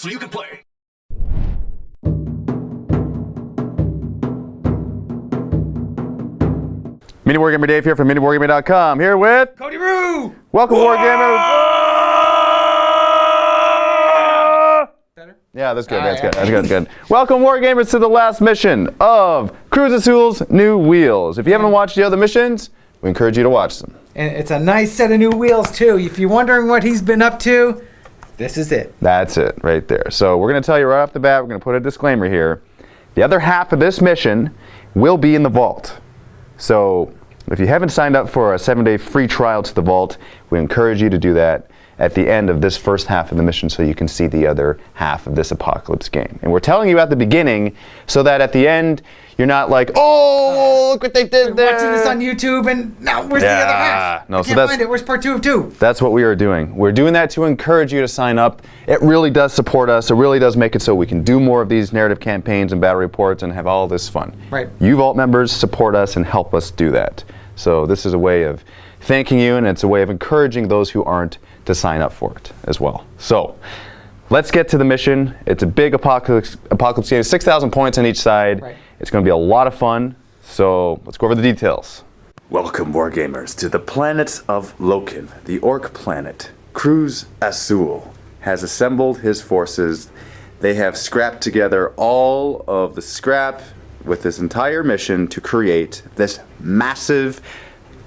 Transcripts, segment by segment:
so you can play. MiniWarGamer Dave here from MiniWarGaming.com. Here with Cody Roo! Welcome Wargamers. Better? Yeah, that's good. That's good. Welcome Wargamers to the last mission of Krooza Zul's New Wheels. If you haven't watched the other missions, we encourage you to watch them. And it's a nice set of new wheels too. If you're wondering what he's been up to, this is it. That's it right there. So we're going to tell you right off the bat, we're going to put a disclaimer here. The other half of this mission will be in the vault. So if you haven't signed up for a 7-day free trial to the vault, we encourage you to do that at the end of this first half of the mission so you can see the other half of this Apocalypse game. And we're telling you at the beginning so that at the end, you're not like, oh, look what they did there. Watching this on YouTube and now where's the other half? No, I so can't find it. Where's part 2 of 2? That's what we are doing. We're doing that to encourage you to sign up. It really does support us. It really does make it so we can do more of these narrative campaigns and battle reports and have all this fun. Right. You Vault members support us and help us do that. So this is a way of thanking you, and it's a way of encouraging those who aren't to sign up for it as well. So let's get to the mission. It's a big apocalypse game, 6,000 points on each side. Right. It's going to be a lot of fun. So let's go over the details. Welcome, Wargamers, to the planet of Loken, the Ork planet. Krooza Zul has assembled his forces. They have scrapped together all of the scrap with this entire mission to create this massive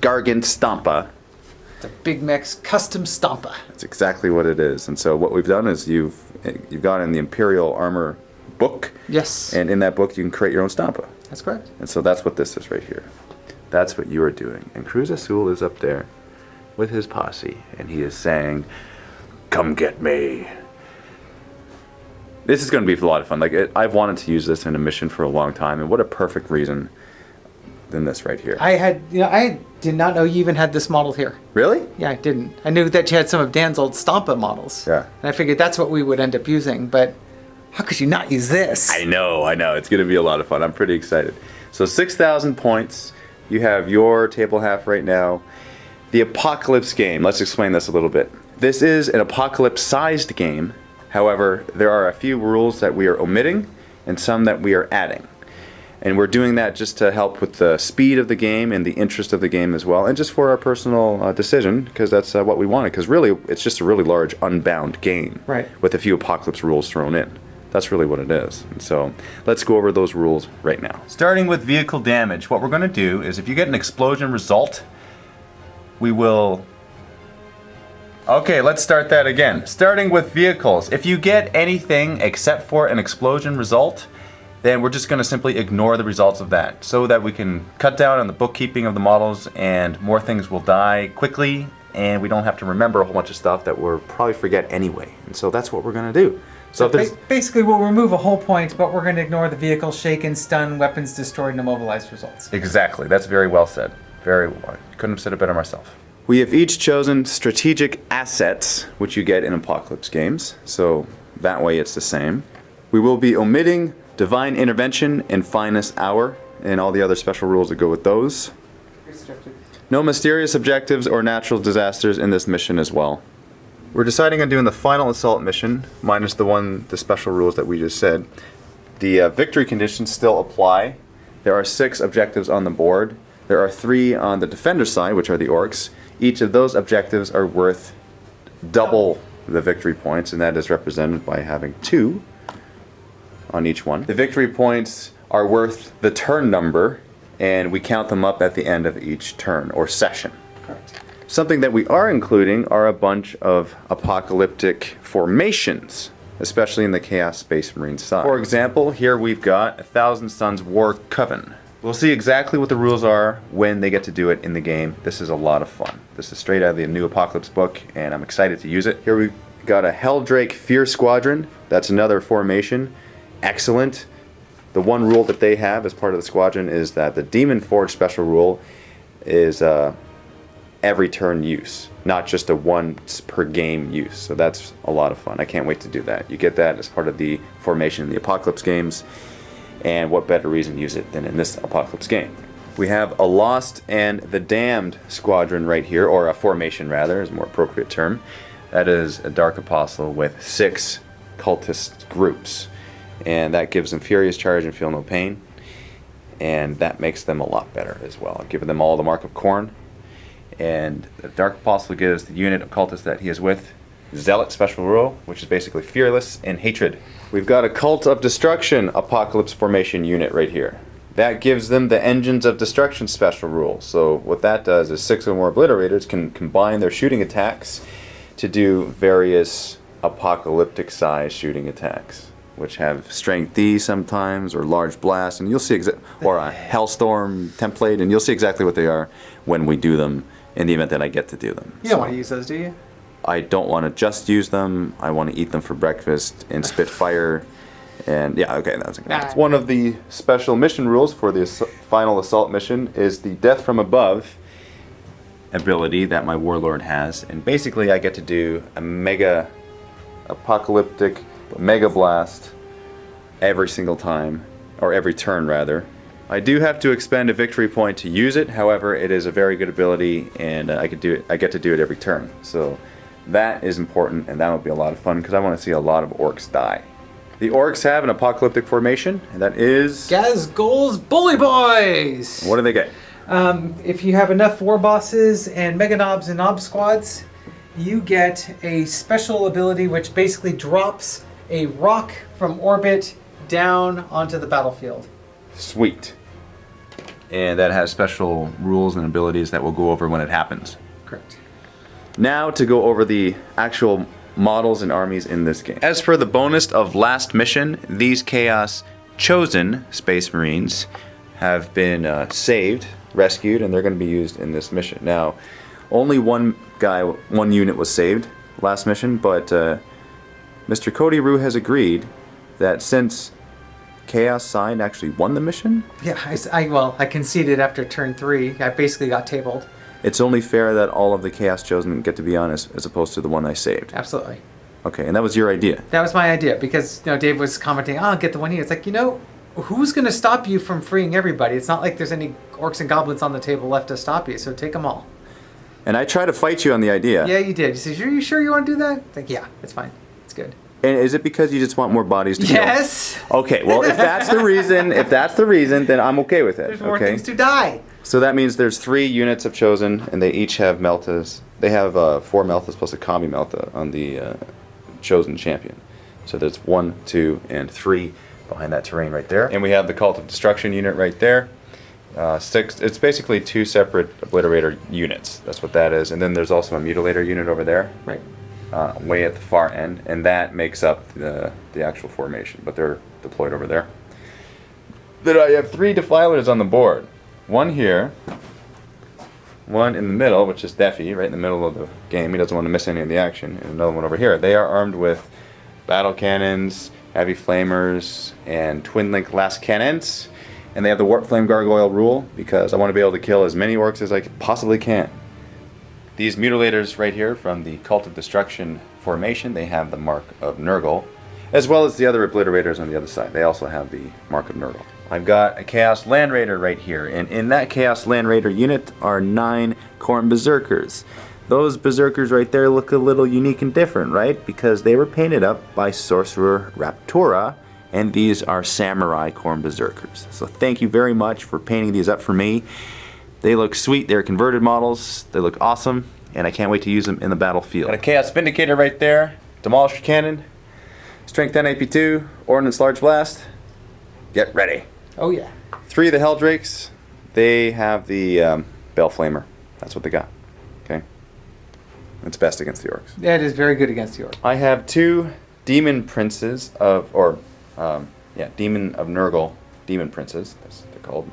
gargant Stompa. It's a Big Mac's custom Stompa. That's exactly what it is. And so what we've done is you've gone in the Imperial Armor book. Yes. And in that book you can create your own Stompa. That's correct. And so that's what this is right here. That's what you are doing. And Krooza Zul is up there with his posse, and he is saying, "Come get me." This is going to be a lot of fun. I've wanted to use this in a mission for a long time, and what a perfect reason than this right here. I did not know you even had this model here. Really? Yeah, I didn't. I knew that you had some of Dan's old Stompa models. Yeah. And I figured that's what we would end up using, but how could you not use this? I know. It's going to be a lot of fun. I'm pretty excited. So 6,000 points. You have your table half right now. The Apocalypse game. Let's explain this a little bit. This is an Apocalypse-sized game. However, there are a few rules that we are omitting and some that we are adding. And we're doing that just to help with the speed of the game and the interest of the game as well, and just for our personal decision, because that's what we wanted. Because really, it's just a really large, unbound game, right, with a few Apocalypse rules thrown in. That's really what it is. And so let's go over those rules right now. Starting with vehicle damage, what we're going to do is if you get an explosion result, we will... Okay, let's start that again. Starting with vehicles, if you get anything except for an explosion result, then we're just going to simply ignore the results of that so that we can cut down on the bookkeeping of the models and more things will die quickly and we don't have to remember a whole bunch of stuff that we'll probably forget anyway. And so that's what we're going to do. So basically we'll remove a whole point, but we're going to ignore the vehicle shaken, stunned, weapons destroyed, and immobilized results. Exactly. That's very well said. Very well. Couldn't have said it better myself. We have each chosen strategic assets, which you get in Apocalypse games. So that way it's the same. We will be omitting Divine Intervention and Finest Hour and all the other special rules that go with those. No mysterious objectives or natural disasters in this mission as well. We're deciding on doing the final assault mission, minus the special rules that we just said. The victory conditions still apply. There are 6 objectives on the board. There are 3 on the defender side, which are the Orks. Each of those objectives are worth double the victory points, and that is represented by having 2 on each one. The victory points are worth the turn number, and we count them up at the end of each turn or session. Correct. Something that we are including are a bunch of apocalyptic formations, especially in the Chaos Space Marine side. For example, here we've got 1,000 Suns War Coven. We'll see exactly what the rules are when they get to do it in the game. This is a lot of fun. This is straight out of the new Apocalypse book, and I'm excited to use it. Here we've got a Helldrake Fear Squadron. That's another formation. Excellent. The one rule that they have as part of the squadron is that the Demon Forge special rule is every turn use, not just a once per game use. So that's a lot of fun. I can't wait to do that. You get that as part of the formation in the Apocalypse games. And what better reason to use it than in this Apocalypse game? We have a Lost and the Damned squadron right here, or a formation rather, is a more appropriate term. That is a Dark Apostle with 6 cultist groups. And that gives them Furious Charge and Feel No Pain. And that makes them a lot better as well. I've given them all the Mark of Khorne. And the Dark Apostle gives the unit of cultists that he is with Zealot special rule, which is basically Fearless and Hatred. We've got a Cult of Destruction Apocalypse Formation unit right here. That gives them the Engines of Destruction special rule. So what that does is 6 or more Obliterators can combine their shooting attacks to do various apocalyptic size shooting attacks, which have Strength D sometimes, or Large Blast, and you'll see or a Hellstorm template, and you'll see exactly what they are when we do them in the event that I get to do them. You don't want to use those, do you? I don't want to just use them. I want to eat them for breakfast in Spitfire. And yeah, okay, that's okay. One of the special mission rules for the final assault mission is the Death from Above ability that my Warlord has. And basically I get to do a mega apocalyptic mega blast every single time, or every turn rather. I do have to expend a victory point to use it. However, it is a very good ability, and I get to do it every turn. So that is important, and that will be a lot of fun because I want to see a lot of Orks die. The Orks have an apocalyptic formation, and that is Gazgul's Bully Boys! What do they get? If you have enough war bosses and mega knobs and knob squads, you get a special ability which basically drops a rock from orbit down onto the battlefield. Sweet. And that has special rules and abilities that we'll go over when it happens. Correct. Now to go over the actual models and armies in this game. As for the bonus of last mission, these Chaos Chosen Space Marines have been saved, rescued, and they're going to be used in this mission. Now, only one unit was saved last mission, but Mr. Cody Rue has agreed that since Chaos Side actually won the mission, Yeah, I conceded after turn 3. I basically got tabled. it's only fair that all of the Chaos Chosen get to be on as opposed to the one I saved. Absolutely. Okay, and that was your idea. That was my idea because Dave was commenting, "Oh, get the one here." It's like, who's going to stop you from freeing everybody? It's not like there's any Orks and Goblins on the table left to stop you, so take them all. And I tried to fight you on the idea. Yeah, you did. You said, "Are you sure you want to do that?" It's like, yeah, it's fine. It's good. And is it because you just want more bodies to kill? Yes. Okay, well, if that's the reason, then I'm okay with it. There's more okay? things to die. So that means there's 3 units of Chosen, and they each have Meltas. They have 4 Meltas plus a Combi Melta on the Chosen Champion. So there's 1, 2, and 3 behind that terrain right there. And we have the Cult of Destruction unit right there. 6. It's basically 2 separate Obliterator units. That's what that is. And then there's also a Mutilator unit over there. Right. Way at the far end, and that makes up the actual formation, but they're deployed over there. Then I have 3 Defilers on the board. One here, one in the middle, which is Defi, right in the middle of the game. He doesn't want to miss any of the action, and another one over here. They are armed with battle cannons, heavy flamers, and twin link last cannons, and they have the Warp Flame Gargoyle rule because I want to be able to kill as many Orks as I possibly can. These Mutilators right here from the Cult of Destruction formation, they have the Mark of Nurgle, as well as the other Obliterators on the other side. They also have the Mark of Nurgle. I've got a Chaos Land Raider right here, and in that Chaos Land Raider unit are 9 Khorne Berserkers. Those Berserkers right there look a little unique and different, right? Because they were painted up by Sorcerer Raptura, and these are Samurai Khorne Berserkers. So thank you very much for painting these up for me. They look sweet, they're converted models, they look awesome, and I can't wait to use them in the battlefield. Got a Chaos Vindicator right there, Demolisher Cannon, Strength 10 AP2, Ordnance Large Blast. Get ready. Oh yeah. 3 of the Helldrakes, they have the Bell Flamer. That's what they got, okay? It's best against the Orks. That is very good against the Orcs. I have 2 Demon Princes Demon of Nurgle Demon Princes, that's what they're called.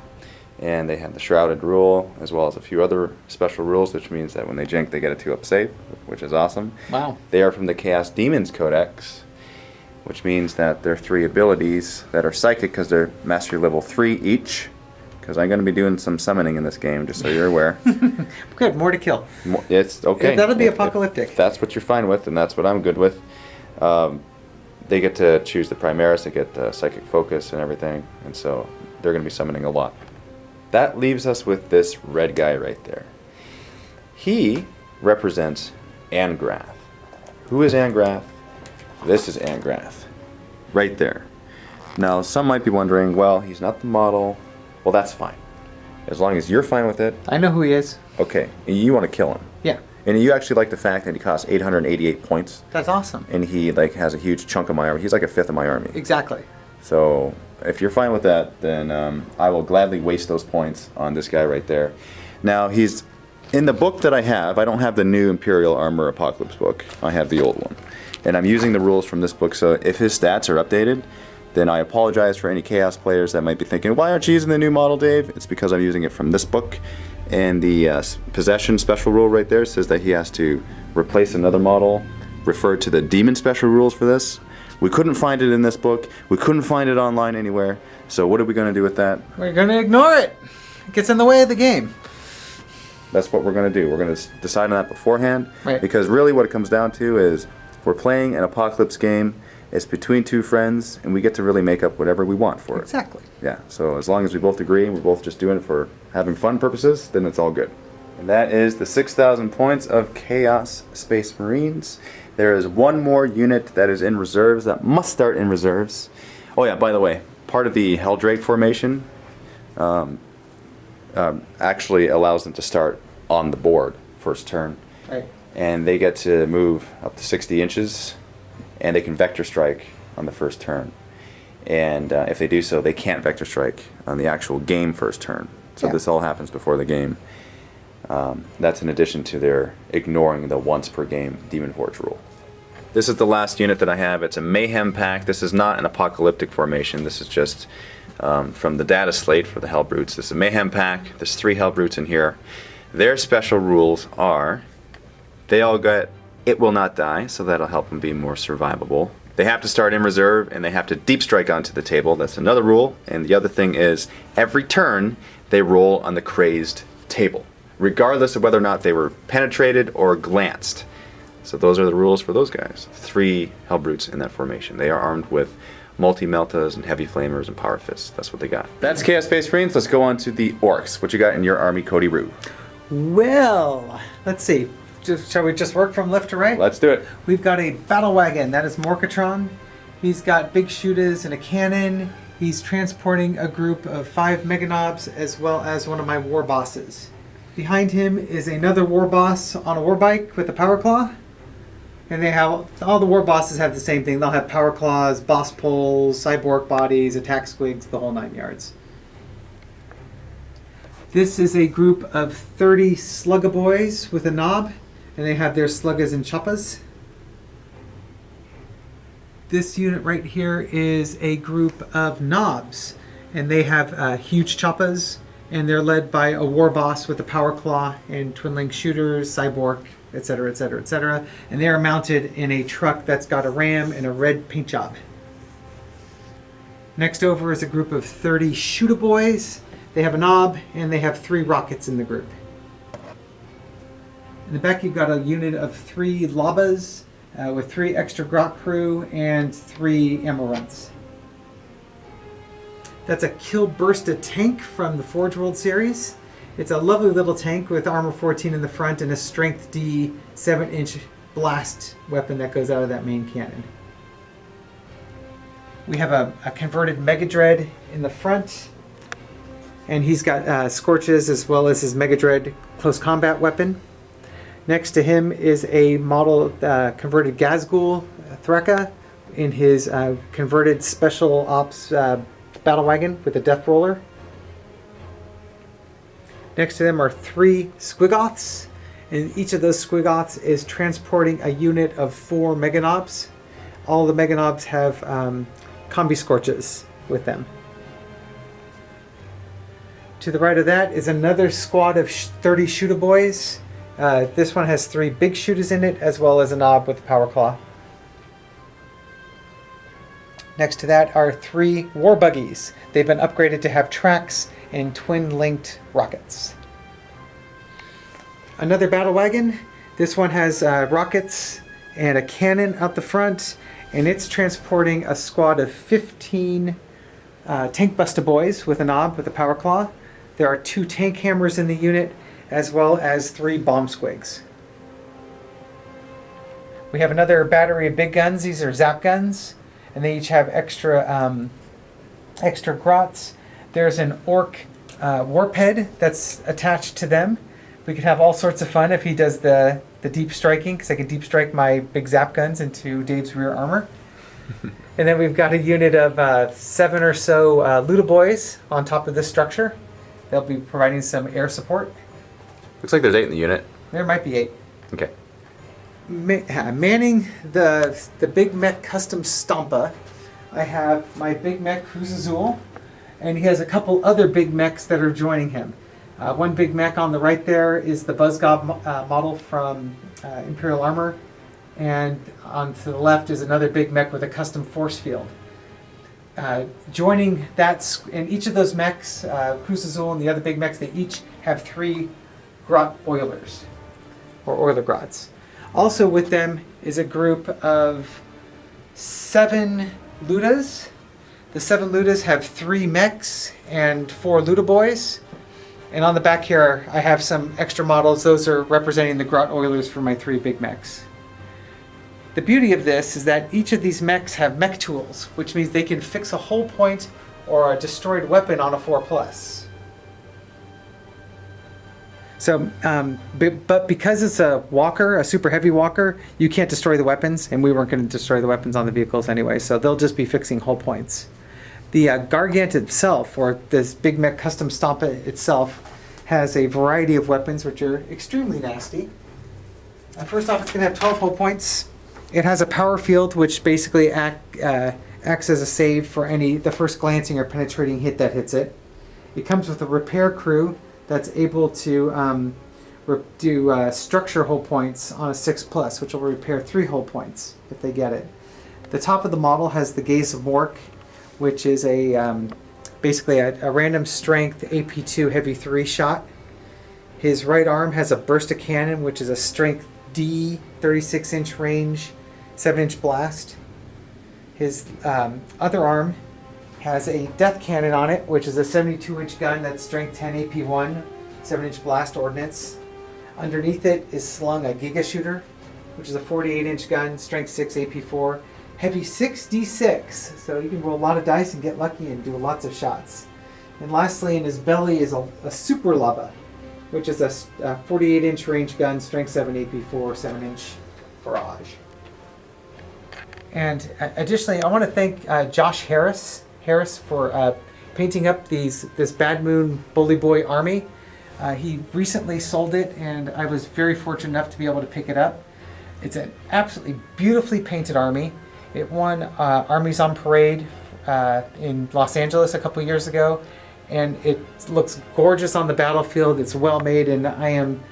And they have the Shrouded rule, as well as a few other special rules, which means that when they jank, they get a 2-up save, which is awesome. Wow. They are from the Chaos Demons Codex, which means that they're 3 abilities that are psychic because they're mastery level 3 each. Because I'm going to be doing some summoning in this game, just so you're aware. Good, more to kill. It's okay. That'll be apocalyptic. If that's what you're fine with, and that's what I'm good with. They get to choose the Primaris, they get the Psychic Focus and everything, and so they're going to be summoning a lot. That leaves us with this red guy right there. He represents Angrath. Who is Angrath? This is Angrath. Right there. Now, some might be wondering, well, he's not the model. Well, that's fine. As long as you're fine with it. I know who he is. Okay. And you want to kill him. Yeah. And you actually like the fact that he costs 888 points. That's awesome. And he like has a huge chunk of my army. He's like a fifth of my army. Exactly. So if you're fine with that, then I will gladly waste those points on this guy right there. Now, he's in the book that I have. I don't have the new Imperial Armor Apocalypse book. I have the old one. And I'm using the rules from this book, so if his stats are updated, then I apologize for any Chaos players that might be thinking, why aren't you using the new model, Dave? It's because I'm using it from this book. And the possession special rule right there says that he has to replace another model, refer to the demon special rules for this. We couldn't find it in this book. We couldn't find it online anywhere. So what are we going to do with that? We're going to ignore it. It gets in the way of the game. That's what we're going to do. We're going to decide on that beforehand. Right. Because really what it comes down to is we're playing an Apocalypse game. It's between two friends, and we get to really make up whatever we want for it. Exactly. Yeah, so as long as we both agree, we're both just doing it for having fun purposes, then it's all good. And that is the 6,000 points of Chaos Space Marines. There is one more unit that is in reserves, that must start in reserves. Oh yeah, by the way, part of the Helldrake formation actually allows them to start on the board first turn. Right. And they get to move up to 60 inches, and they can vector strike on the first turn. And if they do so, they can't vector strike on the actual game first turn. So Yeah. this all happens before the game. That's in addition to their ignoring the once per game Demon Forge rule. This is the last unit that I have. It's a Mayhem pack. This is not an Apocalyptic formation. This is just from the data slate for the Hellbrutes. This is a Mayhem pack. There's 3 Hellbrutes in here. Their special rules are, they all get It Will Not Die, so that'll help them be more survivable. They have to start in reserve, and they have to deep strike onto the table. That's another rule. And the other thing is, every turn, they roll on the crazed table, regardless of whether or not they were penetrated or glanced. So those are the rules for those guys. 3 Hellbrutes in that formation. They are armed with multi-meltas and heavy flamers and power fists. That's what they got. That's Chaos Space Marines. Let's go on to the Orks. What you got in your army, Cody Roo? Well, let's see. Shall we just work from left to right? Let's do it. We've got a battle wagon. That is Morkatron. He's got big shooters and a cannon. He's transporting a group of 5 Meganobs as well as one of my war bosses. Behind him is another war boss on a war bike with a power claw. And they have, all the war bosses have the same thing. They'll have power claws, boss poles, cyborg bodies, attack squigs, the whole 9 yards. This is a group of 30 Sluggaboys with a knob, and they have their sluggas and choppas. This unit right here is a group of knobs, and they have huge choppas, and they're led by a war boss with a power claw and twin-link shooters, cyborg, etc., etc., etc. And they are mounted in a truck that's got a ram and a red paint job. Next over is a group of 30 Shootaboys. They have a knob, and they have 3 rockets in the group. In the back, you've got a unit of 3 Labas with 3 extra Grok crew and 3 ammo runs. That's a Kill Bursta tank from the Forge World series. It's a lovely little tank with armor 14 in the front and a strength D 7-inch blast weapon that goes out of that main cannon. We have a converted Mega Dread in the front, and he's got Scorches as well as his Mega Dread close combat weapon. Next to him is a model converted Gazgul Threka in his converted Special Ops battle wagon with a Death Roller. Next to them are 3 Squigoths, and each of those Squigoths is transporting a unit of 4 Meganobs. All the Meganobs have Combi Scorches with them. To the right of that is another squad of 30 Shootaboys. This one has 3 big shooters in it, as well as a knob with a power claw. Next to that are 3 war buggies. They've been upgraded to have tracks and twin-linked rockets. Another battle wagon. This one has rockets and a cannon out the front, and it's transporting a squad of 15 Tank Busta Boys with a knob with a power claw. There are 2 tank hammers in the unit, as well as 3 bomb squigs. We have another battery of big guns. These are zap guns, and they each have extra extra grots. There's an orc warp head that's attached to them. We could have all sorts of fun if he does the deep striking, because I can deep strike my big zap guns into Dave's rear armor. And then we've got a unit of 7 or so Luda boys on top of this structure. They'll be providing some air support. Looks like there's 8 in the unit. There might be 8. Okay. Manning the Big Mech Custom Stompa, I have my Big Mech Krooza Zul, and he has a couple other Big Mechs that are joining him. One Big Mech on the right there is the Buzzgob model from Imperial Armor, and on to the left is another Big Mech with a custom force field. Joining that, and each of those mechs, Krooza Zul and the other Big Mechs, they each have 3 grot oilers, or oiler grots. Also with them is a group of 7 Ludas. The 7 Ludas have 3 mechs and 4 Luda boys. And on the back here, I have some extra models. Those are representing the grot oilers for my 3 big mechs. The beauty of this is that each of these mechs have mech tools, which means they can fix a hull point or a destroyed weapon on a 4+. So, but because it's a walker, a super heavy walker, you can't destroy the weapons, and we weren't going to destroy the weapons on the vehicles anyway, so they'll just be fixing hull points. The Gargant itself, or this Big Mech Custom Stompa itself, has a variety of weapons which are extremely nasty. First off, it's going to have 12 hull points. It has a power field, which basically acts as a save for the first glancing or penetrating hit that hits it. It comes with a repair crew that's able to do structure hull points on a 6+, which will repair 3 hull points if they get it. The top of the model has the Gaze of Mork, which is basically a random strength AP2 heavy 3 shot. His right arm has a burst of cannon, which is a strength D 36-inch range 7-inch blast. His other arm has a death cannon on it, which is a 72-inch gun that's strength 10 AP1 7-inch blast ordnance. Underneath it is slung a Giga Shooter, which is a 48-inch gun, strength 6 AP4, heavy 6d6, so you can roll a lot of dice and get lucky and do lots of shots. And lastly, in his belly is a Super Lava, which is a 48-inch range gun, strength 7 AP4, 7-inch barrage. And additionally, I want to thank Josh Harris for painting up this Bad Moon Bully Boy army. He recently sold it, and I was very fortunate enough to be able to pick it up. It's an absolutely beautifully painted army. It won Armies on Parade in Los Angeles a couple years ago, and it looks gorgeous on the battlefield. It's well made, and I am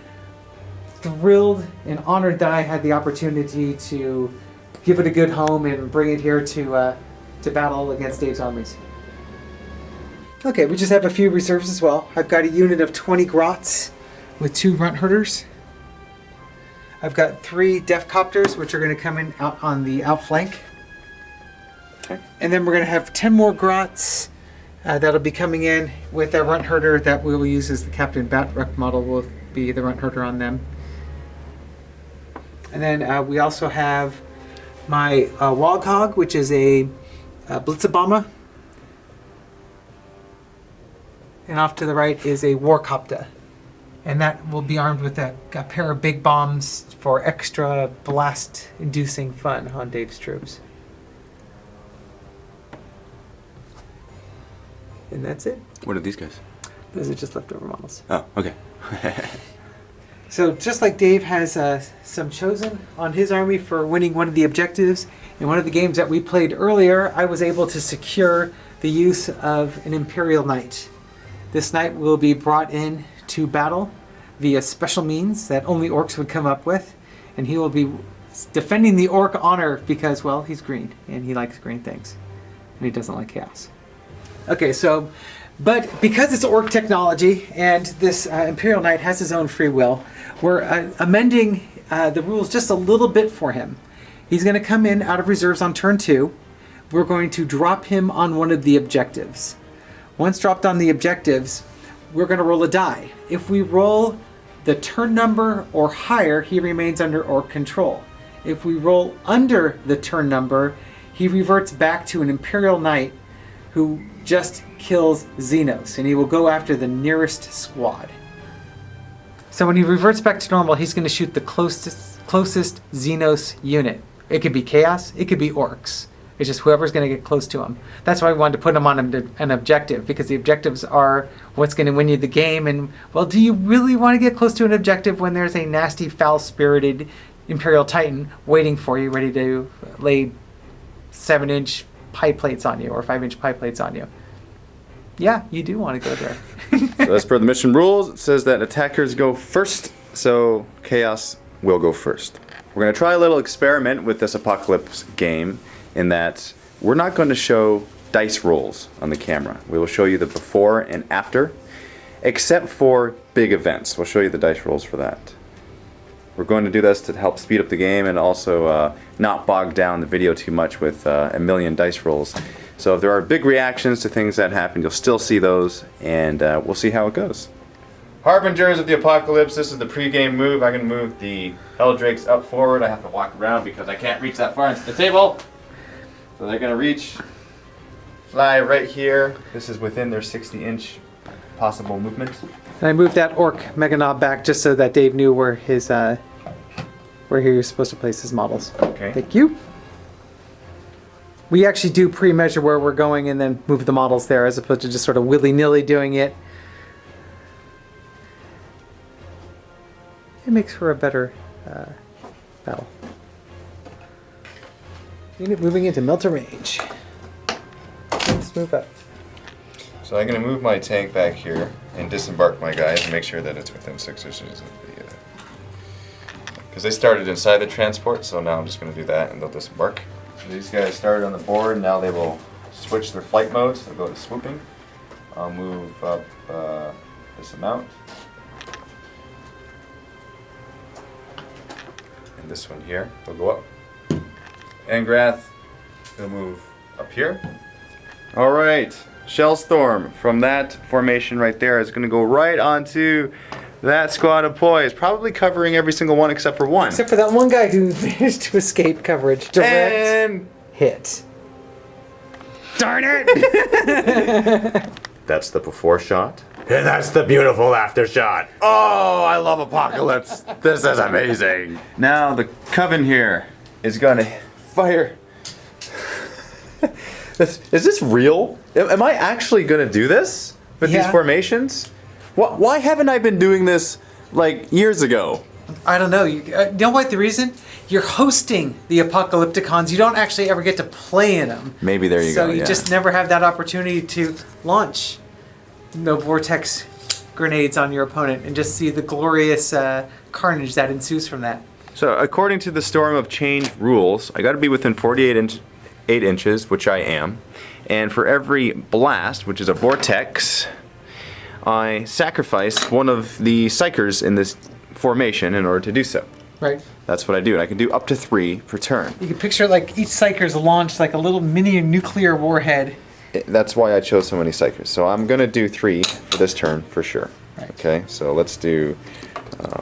thrilled and honored that I had the opportunity to give it a good home and bring it here to battle against Dave's armies. Okay, we just have a few reserves as well. I've got a unit of 20 grots with 2 runt herders. I've got 3 def copters, which are going to come in out on the outflank. Okay. And then we're going to have 10 more grots that'll be coming in with a runt herder that we will use as the Captain Batruck model will be the runt herder on them. And then we also have my Woghog, which is a Blitzabama. And off to the right is a Warcopta. And that will be armed with a pair of big bombs for extra blast-inducing fun on Dave's troops. And that's it. What are these guys? Those are just leftover models. Oh, okay. So just like Dave has some chosen on his army for winning one of the objectives, in one of the games that we played earlier, I was able to secure the use of an Imperial Knight. This knight will be brought in to battle via special means that only orcs would come up with, and he will be defending the orc honor because, well, he's green, and he likes green things, and he doesn't like chaos. Okay, so, but because it's orc technology, and this Imperial Knight has his own free will, we're amending the rules just a little bit for him. He's going to come in out of reserves on turn 2. We're going to drop him on one of the objectives. Once dropped on the objectives, we're going to roll a die. If we roll the turn number or higher, he remains under orc control. If we roll under the turn number, he reverts back to an Imperial Knight who just kills Xenos, and he will go after the nearest squad. So when he reverts back to normal, he's going to shoot the closest Xenos unit. It could be Chaos, it could be Orks. It's just whoever's going to get close to him. That's why we wanted to put him on an objective, because the objectives are what's going to win you the game. And, well, do you really want to get close to an objective when there's a nasty, foul-spirited Imperial Titan waiting for you, ready to lay 7-inch pie plates on you or 5-inch pie plates on you? Yeah, you do want to go there. So as per the mission rules, it says that attackers go first, so Chaos will go first. We're going to try a little experiment with this Apocalypse game, in that we're not going to show dice rolls on the camera. We will show you the before and after, except for big events. We'll show you the dice rolls for that. We're going to do this to help speed up the game and also not bog down the video too much with a million dice rolls. So if there are big reactions to things that happen, you'll still see those, and we'll see how it goes. Harbingers of the Apocalypse, this is the pre-game move. I'm going to move the Helldrakes up forward. I have to walk around because I can't reach that far into the table. So they're going to reach, fly right here. This is within their 60-inch possible movement. And I moved that Orc Meganob back just so that Dave knew where his where he was supposed to place his models. Okay. Thank you. We actually do pre-measure where we're going and then move the models there, as opposed to just sort of willy-nilly doing it. It makes for a better battle. Unit moving into melter range. Let's move up. So I'm going to move my tank back here and disembark my guys and make sure that it's within 6 inches of the... Because they started inside the transport, so now I'm just going to do that and they'll disembark. So these guys started on the board, now they will switch their flight modes. They'll go to swooping. I'll move up this amount. And this one here will go up. Angrath will move up here. Alright, Shellstorm from that formation right there is going to go right onto that squad of poise, probably covering every single one except for one. Except for that one guy who managed to escape coverage. Direct And hit. darn it! That's the before shot. And that's the beautiful after shot. Oh, I love Apocalypse. This is amazing. Now the Coven here is going to fire. Is this real? Am I actually going to do this with these formations? Why haven't I been doing this like years ago? I don't know. You know what the reason? You're hosting the Apocalypticons. You don't actually ever get to play in them. Maybe there you go. So you just never have that opportunity to launch no vortex grenades on your opponent and just see the glorious carnage that ensues from that. So according to the Storm of Change rules, I got to be within 8 inches, which I am. And for every blast, which is a vortex, I sacrifice one of the psychers in this formation in order to do so. Right. That's what I do, and I can do up to 3 per turn. You can picture like each psyker's launched like a little mini nuclear warhead. That's why I chose so many psychers. So I'm going to do 3 for this turn for sure. Right. Okay, so let's do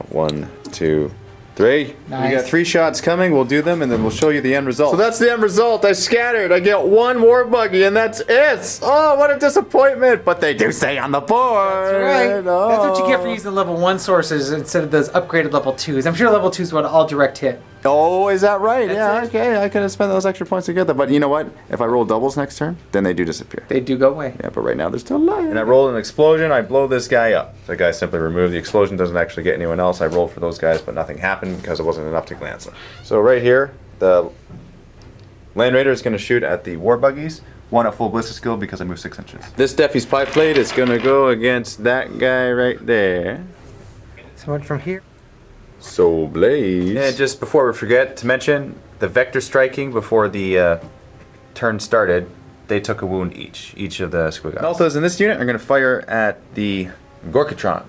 1, 2, 3. Nice. We got 3 shots coming. We'll do them, and then we'll show you the end result. So that's the end result. I scattered. I get 1 war buggy, and that's it. Oh, what a disappointment! But they do stay on the board. That's right. Oh. That's what you get for using level 1 sources instead of those upgraded level 2s. I'm sure level 2s would all direct hit. Oh, is that right? That's it. Okay. I could have spent those extra points together. But you know what? If I roll doubles next turn, then they do disappear. They do go away. Yeah, but right now they're still alive. And I rolled an explosion. I blow this guy up. The guy simply removed. The explosion doesn't actually get anyone else. I rolled for those guys, but nothing happened because it wasn't enough to glance them. So right here, the Land Raider is going to shoot at the war buggies. 1 at full ballistic skill because I moved 6 inches. This Deafy's pipe plate is going to go against that guy right there. Someone from here. So Blaze. And just before we forget to mention, the vector striking before the turn started, they took a wound each of the squig. Meltas in this unit are going to fire at the Gorkatron.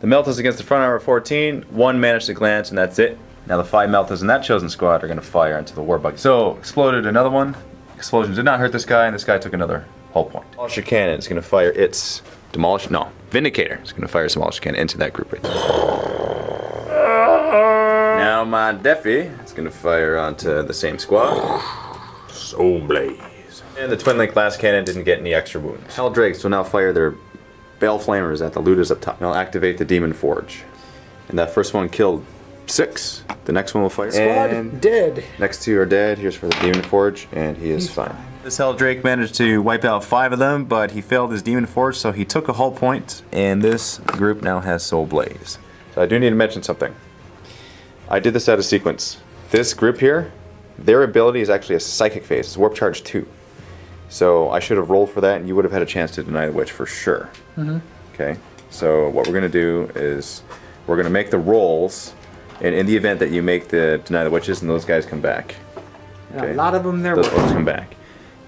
The Meltas against the front armor 14, 1 managed to glance, and that's it. Now the 5 Meltas in that chosen squad are going to fire into the war buggy. So exploded another one. Explosion did not hurt this guy, and this guy took another hull point. Demolisher Cannon is going to fire its Vindicator is going to fire its Demolisher Cannon into that group right there. Now my Deafy is gonna fire onto the same squad. Soul Blaze. And the Twin Link Blast Cannon didn't get any extra wounds. Hell Drakes will now fire their Bale Flamers at the looters up top. And I'll activate the Demon Forge. And that first one killed 6. The next one will fire. Squad dead. Next 2 are dead. Here's for the Demon Forge, and he's fine. This Hell Drake managed to wipe out 5 of them, but he failed his Demon Forge, so he took a hull point, and this group now has Soul Blaze. So I do need to mention something. I did this out of sequence. This group here, their ability is actually a Psychic Phase. It's Warp Charge 2. So I should have rolled for that, and you would have had a chance to deny the witch for sure. Okay, so what we're going to do is we're going to make the rolls, and in the event that you make the deny the witches and those guys come back. Okay. A lot of them there. Those folks come back.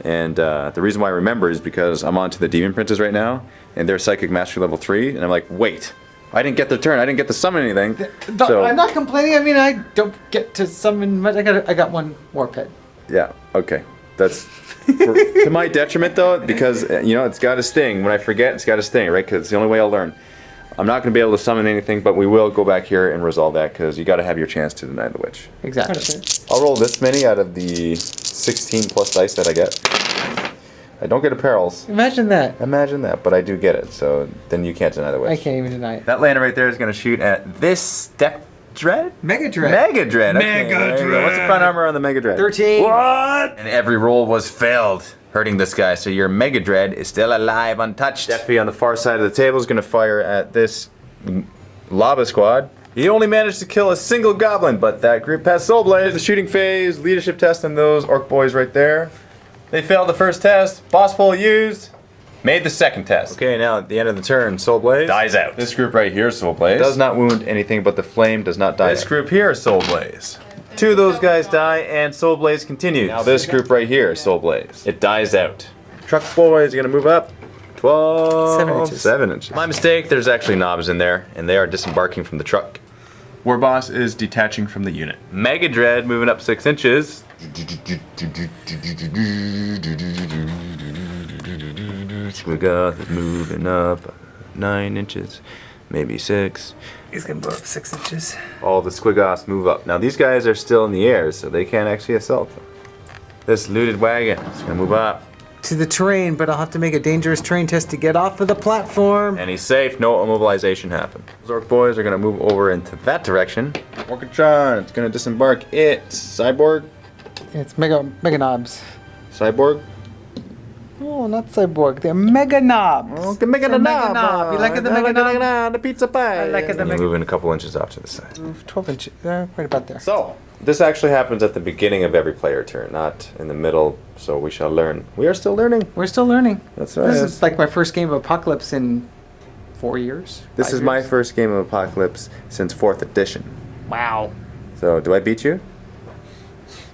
And the reason why I remember is because I'm on to the Demon Princes right now, and they're Psychic Mastery level 3, and I'm like, wait, I didn't get their turn. I didn't get to summon anything. So, I'm not complaining. I mean, I don't get to summon much. I got one Warp Head. yeah, okay. That's to my detriment, though, because, you know, it's got a sting. When I forget, it's got a sting, right? Because it's the only way I'll learn. I'm not going to be able to summon anything, but we will go back here and resolve that, because you got to have your chance to deny the witch. Exactly. I'll roll this many out of the 16 plus dice that I get. I don't get a perils. Imagine that. Imagine that, but I do get it, so then you can't deny the witch. I can't even deny it. That lander right there is going to shoot at this Step Dread? Mega Dread. Mega Dread. Okay, there you go. What's the front armor on the Mega Dread? 13. What? And every roll was failed, hurting this guy. So your Mega Dread is still alive, untouched. Jeffy on the far side of the table is going to fire at this Lava Squad. He only managed to kill a single goblin, but that group has Soul Blaze. The shooting phase, leadership test on those Orc boys right there. They failed the first test. Boss pull used. Made the second test. Okay, now at the end of the turn, Soul Blaze dies out. This group right here, Soul Blaze, does not wound anything, but the flame does not die. This group here, Soul Blaze. 2 of those guys die, and Soul Blaze continues. Now this group right here, Soul Blaze, it dies out. Truck boys are gonna move up. 12. 7 inches. 7 inches. My mistake. There's actually knobs in there, and they are disembarking from the truck. War Boss is detaching from the unit. Mega Dread moving up 6 inches. Squigoth is moving up 9 inches, maybe 6. He's gonna blow up 6 inches. All the Squigoths move up. Now these guys are still in the air, so they can't actually assault them. This looted wagon is gonna move up. To the terrain, but I'll have to make a dangerous terrain test to get off of the platform. And he's safe, no immobilization happened. Those Orc boys are gonna move over into that direction. Orcatron, it's gonna disembark it. Cyborg? It's mega knobs. Cyborg? Oh, not cyborg. They're mega knobs. Oh, the mega They're knob. knob. You like it, the mega knob? The pizza pie. I like it, the And mega- you're moving a couple inches off to the side. 12 inches. Right about there. So, this actually happens at the beginning of every player turn, not in the middle, so we shall learn. We are still learning. We're still learning. That's right. This is like my first game of Apocalypse in 4 years. This 5 is my years. first game of Apocalypse since 4th edition. Wow. So, do I beat you?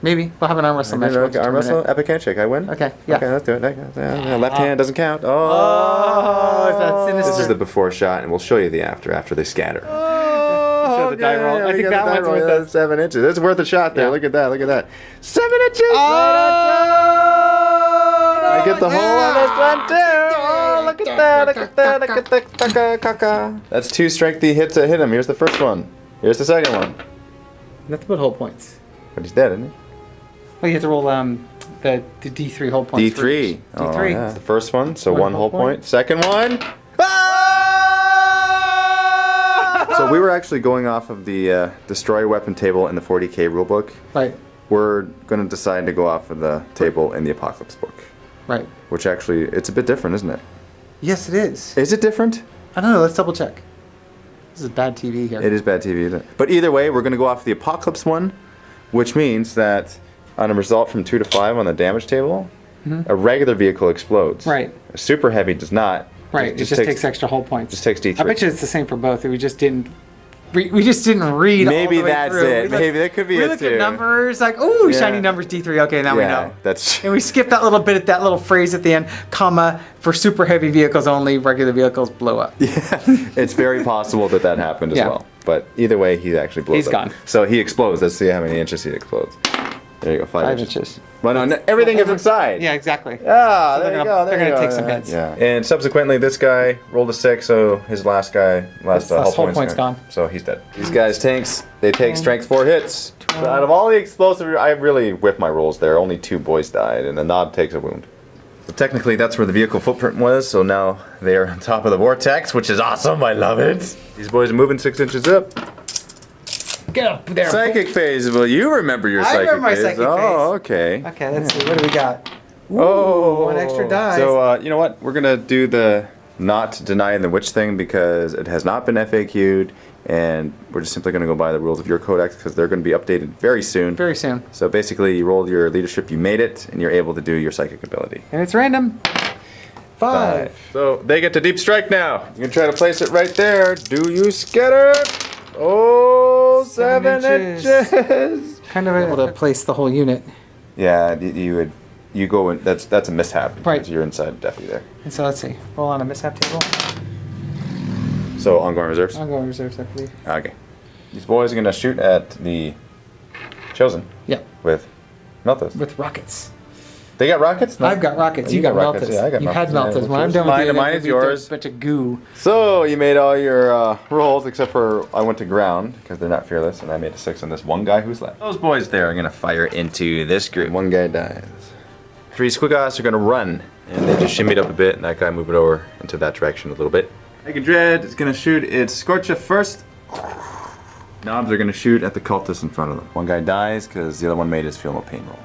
Maybe. We'll have an arm wrestle match. Okay, arm wrestle? Epic handshake, I win? Okay, yeah. Okay, let's do it. Left hand doesn't count. Oh, is that sinister? This is the before shot, and we'll show you the after they scatter. Show the die roll. I think that one's worth That's 7 inches. It's worth a shot there. Yeah. Look at that. Look at that. 7 inches. Oh, I get the hole on this one too. Oh, look at that. Look at that. Look at that. Caca. That's 2 strengthy hits that hit him. Here's the first one. Here's the second one. Nothing but whole points. But he's dead, isn't he? Well, you have to roll the D3 whole points. D3. D3. Oh, yeah. It's the first one, so One one whole whole point. Second one. Ah! So we were actually going off of the destroyer weapon table in the 40k rulebook. Right. We're going to decide to go off of the table in the Apocalypse book, Right. which actually, it's a bit different, isn't it? Yes, it is. Is it different? I don't know. Let's double check. This is bad TV here. It is bad TV, isn't it? But either way, we're going to go off the Apocalypse one, which means that on a result from 2 to 5 on the damage table, a regular vehicle explodes. Right. A super heavy does not. Right. It just takes extra whole points. Just takes D3. I bet you it's the same for both. We just didn't. We just didn't read. Maybe all the way that's through. it. Maybe that could be we it look too. at numbers like, ooh, Yeah. shiny numbers D3. Okay, now we know. That's. And we skip that little bit at that little phrase at the end, comma, for super heavy vehicles only, regular vehicles blow up. Yeah, it's very possible that that happened as Yeah. well. But either way, he actually blows He's up. gone. So he explodes. Let's see how many inches he explodes. There you go, 5 5 inches. inches. Well, no, everything is inside. Yeah, exactly. Ah, So there you go. they're there you gonna go, take some yeah, hits. Yeah. And subsequently, this guy rolled a 6, so his last His hull point's gone. So he's dead. These guys tanks. They take strength 4 hits. So out of all the explosive, I really whipped my rolls there. Only 2 boys died, and the knob takes a wound. So technically, that's where the vehicle footprint was. So now they are on top of the vortex, which is awesome. I love it. These boys are moving 6 inches up. Get up there. Psychic phase. Well, you remember your psychic phase. I remember my psychic phase. Oh, okay. Okay, let's see. What do we got? Ooh, Oh, 1 extra die. So you know what? We're gonna do the not denying the witch thing because it has not been FAQ'd, and we're just simply gonna go by the rules of your codex because they're gonna be updated very soon. Very soon. So basically, you rolled your leadership, you made it, and you're able to do your psychic ability. And it's random. 5. So they get to deep strike now. You can try to place it right there. Do you scatter? Oh, 7 inches. Kind of able to place the whole unit. Yeah, you go in. That's a mishap. Because Right. You're inside Deafy there. And so let's see. Roll on a mishap table. So ongoing reserves. I'll go reserves, I believe. Okay. These boys are gonna shoot at the chosen Yep. with Meltas. With rockets. They got rockets? No? I've got rockets. You You got rockets, meltas. yeah, I got You had meltas, yeah. meltas. When I'm done with Mine- you, mine is yours. A bunch of goo. So you made all your rolls except for I went to ground because they're not fearless, and I made a 6 on this one guy who's left. Those boys there are gonna fire into this group. One guy dies. 3 squiggoths are gonna run, and they just shimmied up a bit, and that guy moved it over into that direction a little bit. Mega Dread is gonna shoot its Scorcha first. Knobs are gonna shoot at the cultist in front of them. One guy dies because the other one made his feel no pain roll.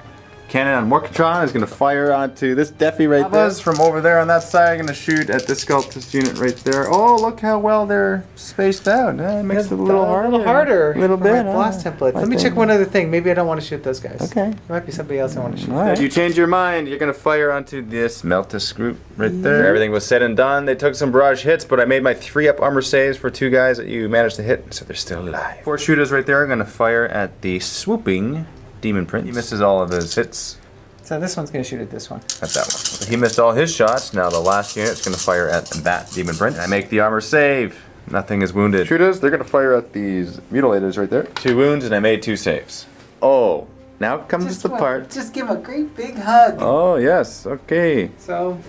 Cannon on Morkatron is gonna fire onto this Deafy right there. From over there on that side, gonna shoot at this cultist unit right there. Oh, look how well they're spaced out. It makes it a little harder. A little harder. A little for my bit. blast template. Let me check one other thing. Maybe I don't want to shoot those guys. Okay. There might be somebody else I want to shoot. All right. You change your mind. You're gonna fire onto this Meltus group right there. Everything was said and done. They took some barrage hits, but I made my 3-up armor saves for 2 guys that you managed to hit, so they're still alive. 4 shooters right there are gonna fire at the swooping Demon Prince. He misses all of his hits. So this one's going to shoot at this one. At that one. He missed all his shots. Now the last unit's gonna fire at that Demon Prince. I make the armor save. Nothing is wounded. Shooters, they're gonna fire at these mutilators right there. 2 wounds, and I made 2 saves. Oh, now comes the part. Just give a great big hug. Oh yes, okay. So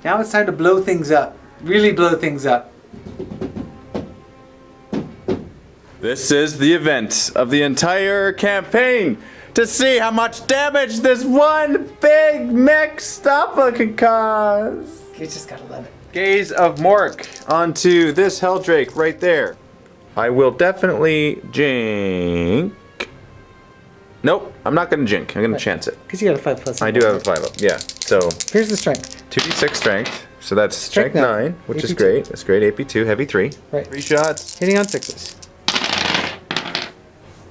now it's time to blow things up. Really blow things up. This is the event of the entire campaign. To see how much damage this one big mech Stompa can cause. You just gotta love it. Gaze of Mork onto this Helldrake right there. I will definitely jink. Nope, I'm not gonna jink. I'm gonna chance it. Because you got a 5+. I do have a 5-up, yeah. So Here's the strength. 2d6 strength. So that's strength 9, which is AP2. great. That's great. AP2, heavy 3. Right. 3 shots. Hitting on 6s.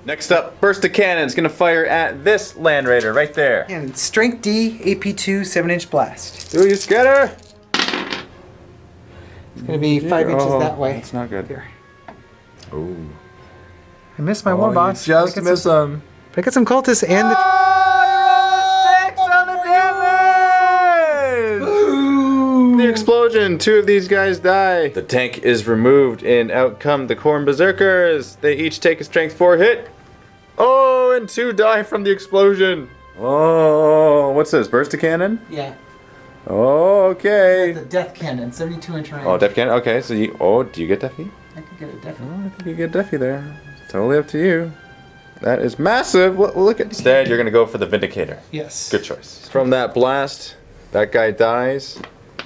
Next up, burst of cannon's gonna fire at this Land Raider right there. And strength D, AP2, 7-inch blast. Do you scatter? It's going to be 5 inches that way. That's not good. Here. Ooh. I missed my war boss. Just miss them. Pick up some cultists and the. The explosion, 2 of these guys die. The tank is removed, and out come the Corn Berserkers. They each take a strength 4 hit. Oh, and 2 die from the explosion. Oh, what's this? Burst of cannon? Yeah. Oh, okay. The death cannon, 72-inch range. Oh, Death Cannon. Okay, so you. Oh, do you get Deafy? I could get a death. Oh, I think you get Deafy there. It's totally up to you. That is massive. Look at. Instead, you're gonna go for the Vindicator. Yes. Good choice. From that blast, that guy dies.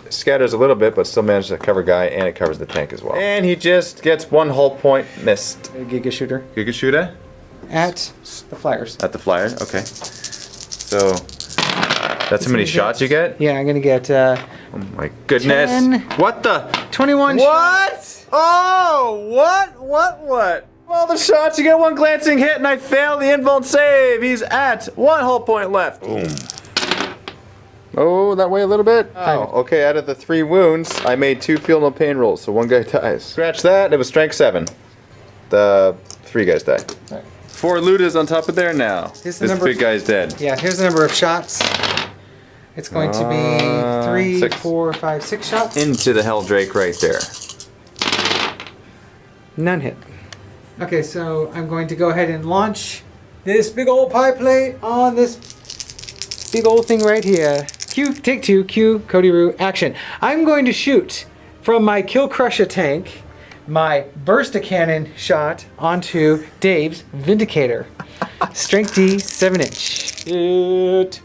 Scatters a little bit, but still manages to cover guy, and it covers the tank as well. And he just gets 1 hull point missed. A Giga shooter. Giga shooter At the flyers. at the flyer. Okay. So that's how many shots you get. Yeah, I'm going to get Oh my goodness! 10. What the? 21 shots. What? Oh, what? Well, the shots, you get 1 glancing hit, and I fail the invuln save. He's at 1 hull point left. Boom. Oh, that way a little bit? Oh, okay, out of the 3 wounds, I made 2 feel no pain rolls, so 1 guy dies. Scratch that, it was strength 7. The 3 guys died. Right. 4 looters on top of there now. Here's the This number big of- guy's dead. Yeah, here's the number of shots. It's going to be 3, 6. 4, 5, 6 shots. Into the Helldrake right there. None hit. Okay, so I'm going to go ahead and launch this big old pie plate on this big old thing right here. Q, take 2, Q, Cody Roo, action. I'm going to shoot from my Kill Crusher tank my burst of cannon shot onto Dave's Vindicator. Strength D, 7-inch. Shoot.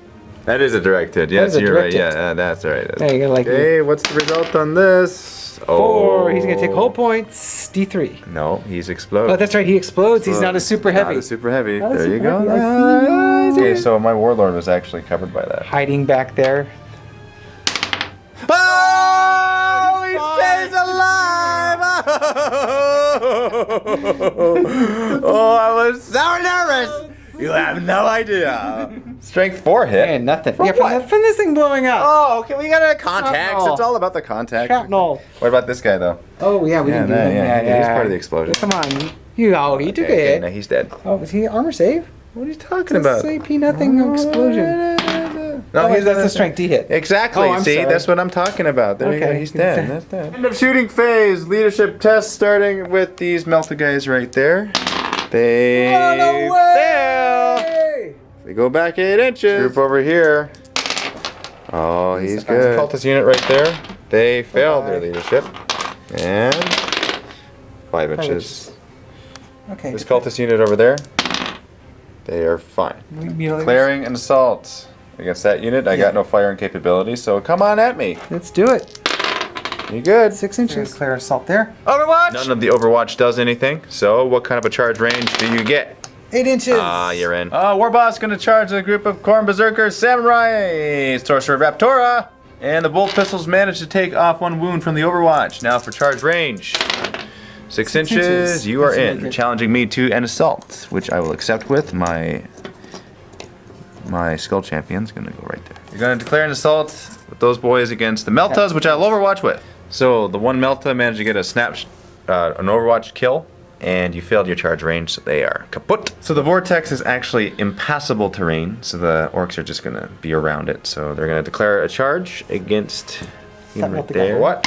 That is a direct hit. Yes, is a you're direct right. hit. Yeah, that's right. There you go, like Okay, what's the result on this? 4. He's gonna take whole points. D3. No, he's exploded. Oh, that's right. He explodes. He's not a super heavy. Not a super heavy. Not a There you super go. heavy. Okay, so my warlord was actually covered by that. Hiding back there. Oh, he stays alive! Oh, I was so nervous. You have no idea. Strength 4 hit. And nothing. From Yeah, what? from this thing blowing up. Oh, okay, we got a contacts. Shrapnel. It's all about the contacts. Shrapnel. What about this guy, though? Oh, yeah, we didn't do that. He's part of the explosion. Come on. He took a Okay, hit. no, he's dead. Oh, was he armor save? What are you talking about? AP nothing explosion. No, Oh, that's a strength D hit. Exactly. Oh, I'm See, sorry. that's what I'm talking about. There you go. Okay. He's dead. That's dead. End of shooting phase. Leadership test starting with these melted guys right there. They fail. They go back 8 inches. Group over here. Oh, he's good. Cultist unit right there. They failed their leadership. And 5 inches. Okay. This cultist unit over there. They are fine. Clearing and assault. Against that unit, I got no firing capability, so come on at me. Let's do it. You good? 6 inches. Clear assault there. Overwatch! None of the Overwatch does anything, so what kind of a charge range do you get? 8 inches. Ah, you're in. Warboss gonna charge a group of Corn Berserkers, Samurai, Sorcerer Raptora, and the bolt pistols managed to take off 1 wound from the Overwatch. Now for charge range. 6 inches, you are That's in. good. Challenging me to an assault, which I will accept with my Skull Champion's gonna go right there. You're gonna declare an assault with those boys against the Meltas, which I'll Overwatch with. So the one Melta managed to get a an Overwatch kill, and you failed your charge range, so they are kaput. So the Vortex is actually impassable terrain, so the Orcs are just gonna be around it. So they're gonna declare a charge against him right there. What?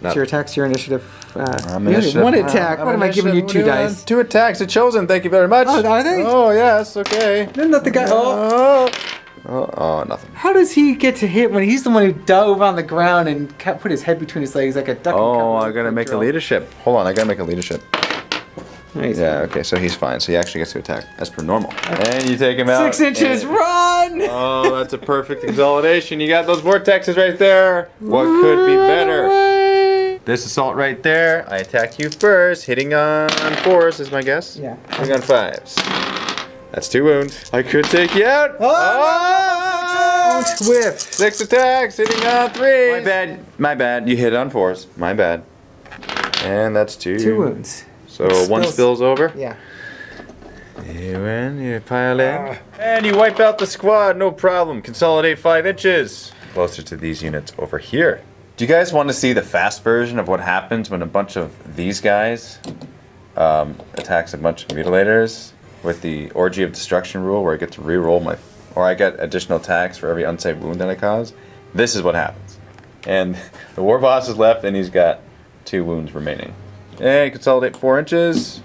It's your attacks, your initiative. Initiative. 1 attack. What am I giving you 2 dice? 2 attacks. It's chosen. Thank you very much. Oh, are they? Oh, yes. Okay. Then let the guy. Oh. Oh, nothing. How does he get to hit when he's the one who dove on the ground and put his head between his legs like a duck? Oh, I gotta make a leadership. Hold on, I gotta make a leadership. Nice. Yeah, okay, so he's fine. So he actually gets to attack as per normal. And you take him out. 6 inches, and- run! Oh, that's a perfect consolidation. You got those vortexes right there. What could be better? This assault right there. I attack you first, hitting on 4s is my guess. Yeah. Hitting on 5s. That's 2 wounds. I could take you out. Oh! Whiff. 6 attacks, hitting on 3. My bad. My bad. You hit on 4s. My bad. And that's 2. 2 wounds. So 1 spills over. Yeah. You win, you pile in. And you wipe out the squad, no problem. Consolidate 5 inches. Closer to these units over here. Do you guys want to see the fast version of what happens when a bunch of these guys attacks a bunch of mutilators with the Orgy of Destruction rule where I get to re-roll or I get additional attacks for every unsaved wound that I cause? This is what happens. And the war boss is left and he's got 2 wounds remaining. And consolidate 4 inches.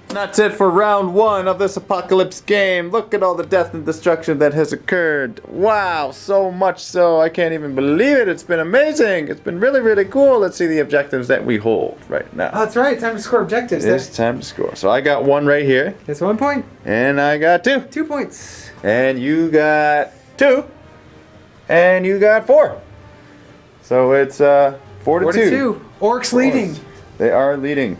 That's it for round 1 of this Apocalypse game. Look at all the death and destruction that has occurred. Wow, so much so I can't even believe it. It's been amazing. It's been really, really cool. Let's see the objectives that we hold right now. Oh, that's right. Time to score objectives. It's time to score. So I got 1 right here. That's 1 point. And I got 2. 2 points. And you got 2. And you got 4. So it's 4 to 2. Orcs leading. They are leading.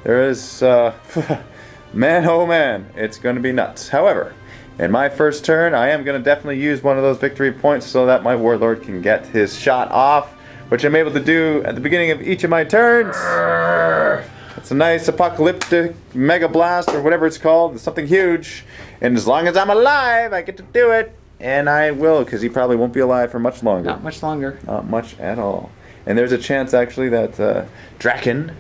There is, man, oh man, it's going to be nuts. However, in my first turn, I am going to definitely use one of those victory points so that my warlord can get his shot off, which I'm able to do at the beginning of each of my turns. It's a nice apocalyptic mega blast or whatever it's called. It's something huge. And as long as I'm alive, I get to do it. And I will, because he probably won't be alive for much longer. Not much longer. Not much at all. And there's a chance, actually, that Dracken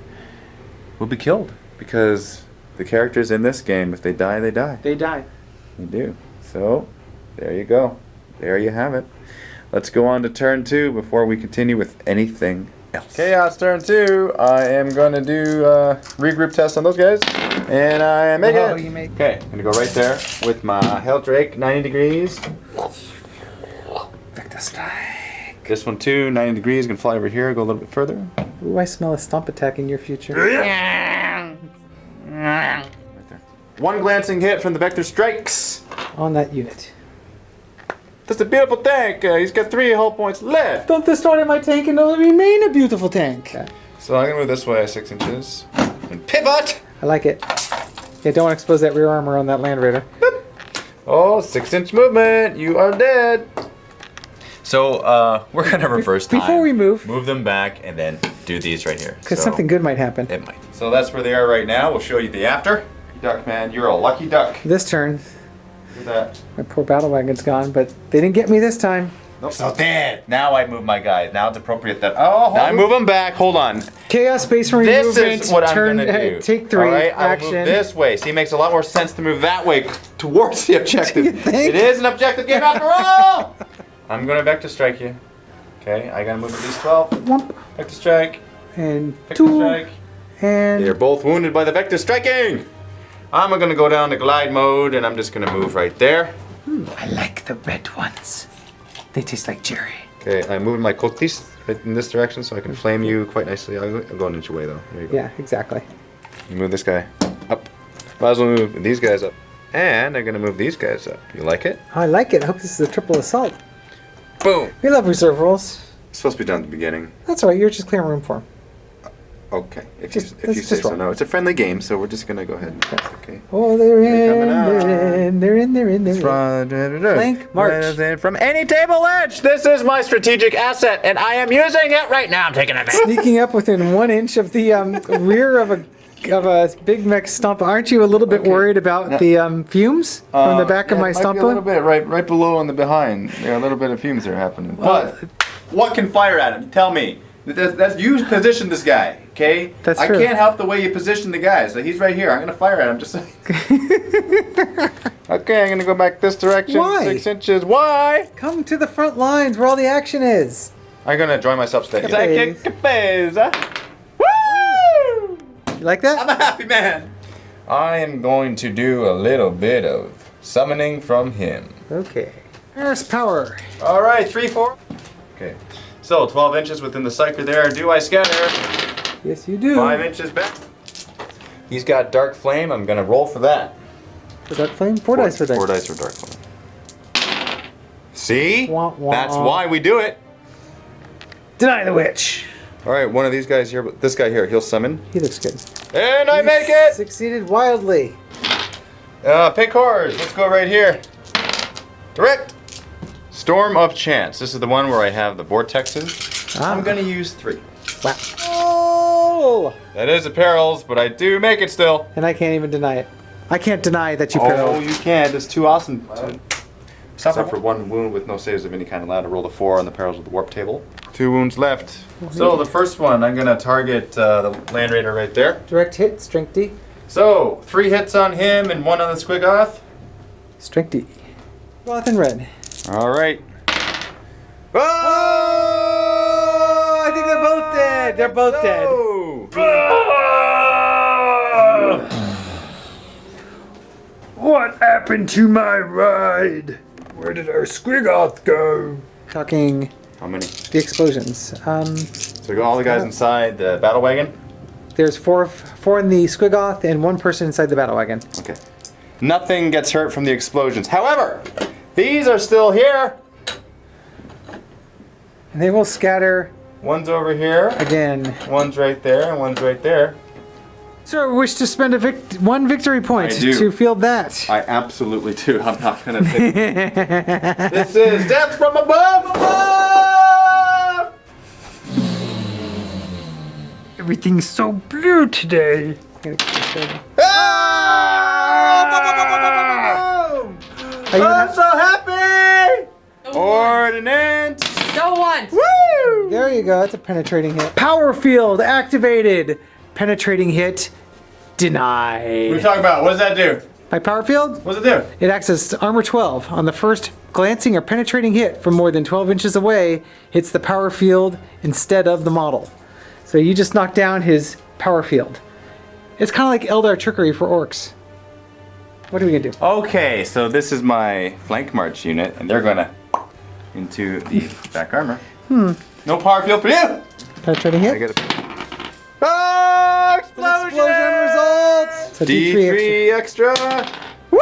will be killed. Because the characters in this game, if they die, they die. They die. They do. So, there you go. There you have it. Let's go on to turn 2 before we continue with anything else. Chaos turn 2. I am going to do regroup test on those guys. And I make Oh, it. you make Okay, I'm going to go right there with my Helldrake, 90 degrees. Vector strike. This one too, 90 degrees. Gonna fly over here, go a little bit further. Ooh, I smell a stomp attack in your future. Right there. One glancing hit from the Vector strikes. On that unit. That's a beautiful tank. He's got 3 hull points left. Don't destroy my tank and it'll remain a beautiful tank. So I'm gonna move this way 6 inches and pivot. I like it. Yeah, don't want to expose that rear armor on that Land Raider. Oh, 6-inch movement. You are dead. So we're gonna reverse time. Before we move them back and then do these right here. because something good might happen. It might. So that's where they are right now. We'll show you the after. Duck man, you're a lucky duck. This turn, Look at that. my poor battle wagon's gone, but they didn't get me this time. Nope. So dead. Now I move my guys. Now it's appropriate that. Oh, now I move them back. Hold on. Chaos Space Marine This movement. is what I'm turn, gonna do. Take 3. All right, I will action. move this way. See, it makes a lot more sense to move that way towards the objective. You think? It is an objective game after all. I'm gonna Vector strike you. Okay, I gotta move at least 12. Whomp. Vector strike. And Vector 2. strike. And They're both wounded by the Vector striking. I'm gonna go down to glide mode, and I'm just gonna move right there. I like the red ones. They taste like cherry. Okay, I'm moving my cotis right in this direction so I can flame you quite nicely. I'll go an inch away though. There you go. Yeah, exactly. You move this guy up. Might as well move these guys up. And I'm gonna move these guys up. You like it? Oh, I like it. I hope this is a triple assault. Boom! We love reserve rolls. It's supposed to be done at the beginning. That's all right. You're just clearing room for them. Okay, if Just- you just say so. roll. No, it's a friendly game, so we're just gonna go ahead and okay. Oh, they're They're coming in. They're in. They're in. They're in. Flank march. From any table edge. This is my strategic asset, and I am using it right now. I'm taking it. Sneaking up within 1 inch of the rear of a big mech Stompa. Aren't you a little bit worried about the fumes from the back of my Stompa? A little bit right below on the behind. There are a little bit of fumes that are happening. But what can fire at him? Tell me. That's you position this guy, okay? That's I true. can't help the way you position the guy. So he's right here. I'm gonna fire at him. Just saying. Okay, I'm gonna go back this direction. Why? 6 inches. Why? Come to the front lines where all the action is. I'm gonna join myself today. Cafes. Cafes. Woo! You like that? I'm a happy man. I am going to do a little bit of summoning from him. Okay. Earth power. All right, 3, 4. Okay. So 12 inches within the cypher there. Do I scatter? Yes, you do. 5 inches back. He's got dark flame. I'm gonna roll for that. For dark flame. 4 dice for dark. 4 dice for dark flame. See? Wah, wah. That's why we do it. Deny the witch. All right, one of these guys here, but this guy here, he'll summon. He looks good. And I make it! Succeeded wildly. Pink horrors. Let's go right here. Direct. Storm of Chance. This is the one where I have the vortexes. Ah. I'm gonna use 3. Wow. Oh! That is a perils, but I do make it still. And I can't even deny it. I can't deny that you Oh, peril. you can. That's too awesome. Suffer for 1 wound with no saves of any kind allowed to roll a 4 on the perils of the warp table. 2 wounds left. So the first one, I'm gonna target the Land Raider right there. Direct hit, strength D. So 3 hits on him and 1 on the Squiggoth. Strength D. Cloth in red. All right. Oh! I think they're both dead. They're both dead. What happened to my ride? Where did our Squiggoth go? Talking How many? the explosions. So all the guys inside the battle wagon. There's four in the Squiggoth and 1 person inside the battle wagon. Okay. Nothing gets hurt from the explosions. However, these are still here. And they will scatter One's over here. again. One's right there, and one's right there. Sir, wish to spend 1 victory point I do. to field that. I absolutely do. I'm not gonna take This is death from above! Everything's so blue today. Are you I'm not- so happy! Ordnance! Go once. Woo! There you go. That's a penetrating hit. Power field activated. Penetrating hit What are you denied. talking about? What does that do? My power field? What does it do? It acts as armor 12. On the first glancing or penetrating hit from more than 12 inches away, hits the power field instead of the model. So you just knock down his power field. It's kind of like Eldar trickery for orcs. What are we gonna do? Okay, so this is my flank march unit, and they're gonna into the back armor. No power field for you! Penetrating I hit? get Oh, explosion! Explosion results! So D3 extra. Woo! 3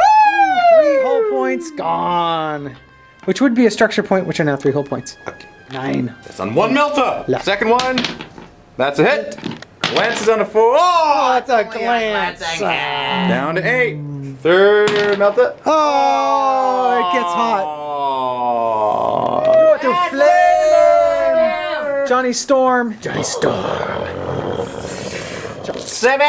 hull points gone. Which would be a structure point, which are now 3 hull points. Okay. 9. That's on 1 melta. Left. Second one. That's a hit. Lance is on a 4. Oh, That's a glance. down to 8. Third melta. Oh, it gets hot. Oh. To flame. Johnny Storm. Johnny Storm. 7.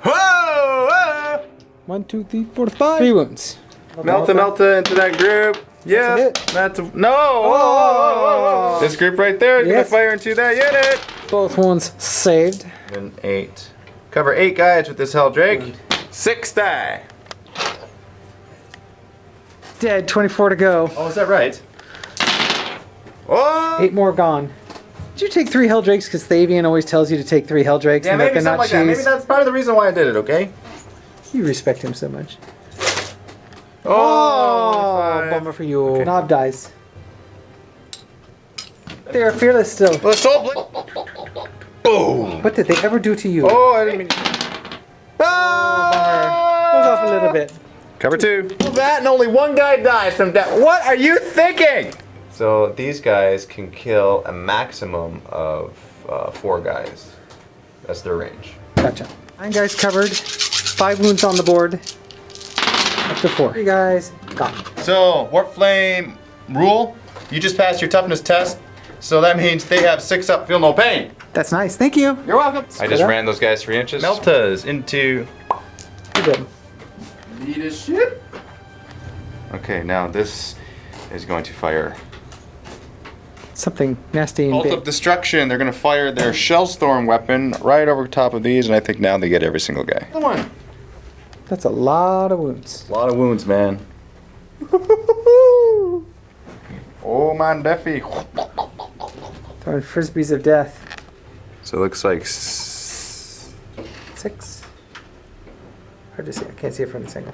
Whoa! 1, 2, 3, 4, 5. 3 wounds. Melta into that group. Yeah, hit. that's a no. Oh. This group right there is Yes. gonna fire into that unit. Both wounds saved. And 8. Cover 8 guys with this Hell Drake. 6 die. Dead. 24 to go. Oh, is that right? Oh! 8 more gone. Did you take 3 Helldrakes because Thavian always tells you to take 3 Helldrakes Yeah, and maybe let them something not like that. Maybe choose? that's part of the reason why I did it. Okay. You respect him so much. Oh, Bummer for you. Knob dies. They are fearless still. Let's all. Boom! What did they ever do to you? Oh, I didn't mean. Goes off a little bit. Cover 2. That and only 1 guy dies from that. What are you thinking? So these guys can kill a maximum of 4 guys. That's their range. Gotcha. 9 guys covered. 5 wounds on the board. Up to 4. 3 guys gone. So Warp Flame rule: you just passed your toughness test, so that means they have 6 up, feel no pain. That's nice. Thank you. You're welcome. I just up. ran those guys 3 inches. Meltas into. You did. Leadership. Okay, now this is going to fire. Something nasty and Bolt of big. Destruction. They're going to fire their Shellstorm weapon right over top of these, and I think now they get every single guy. Come on. That's a lot of wounds. A lot of wounds, man. Oh, man, Deffy. Throwing frisbees of death. So it looks like 6. Hard to see. I can't see it from this angle.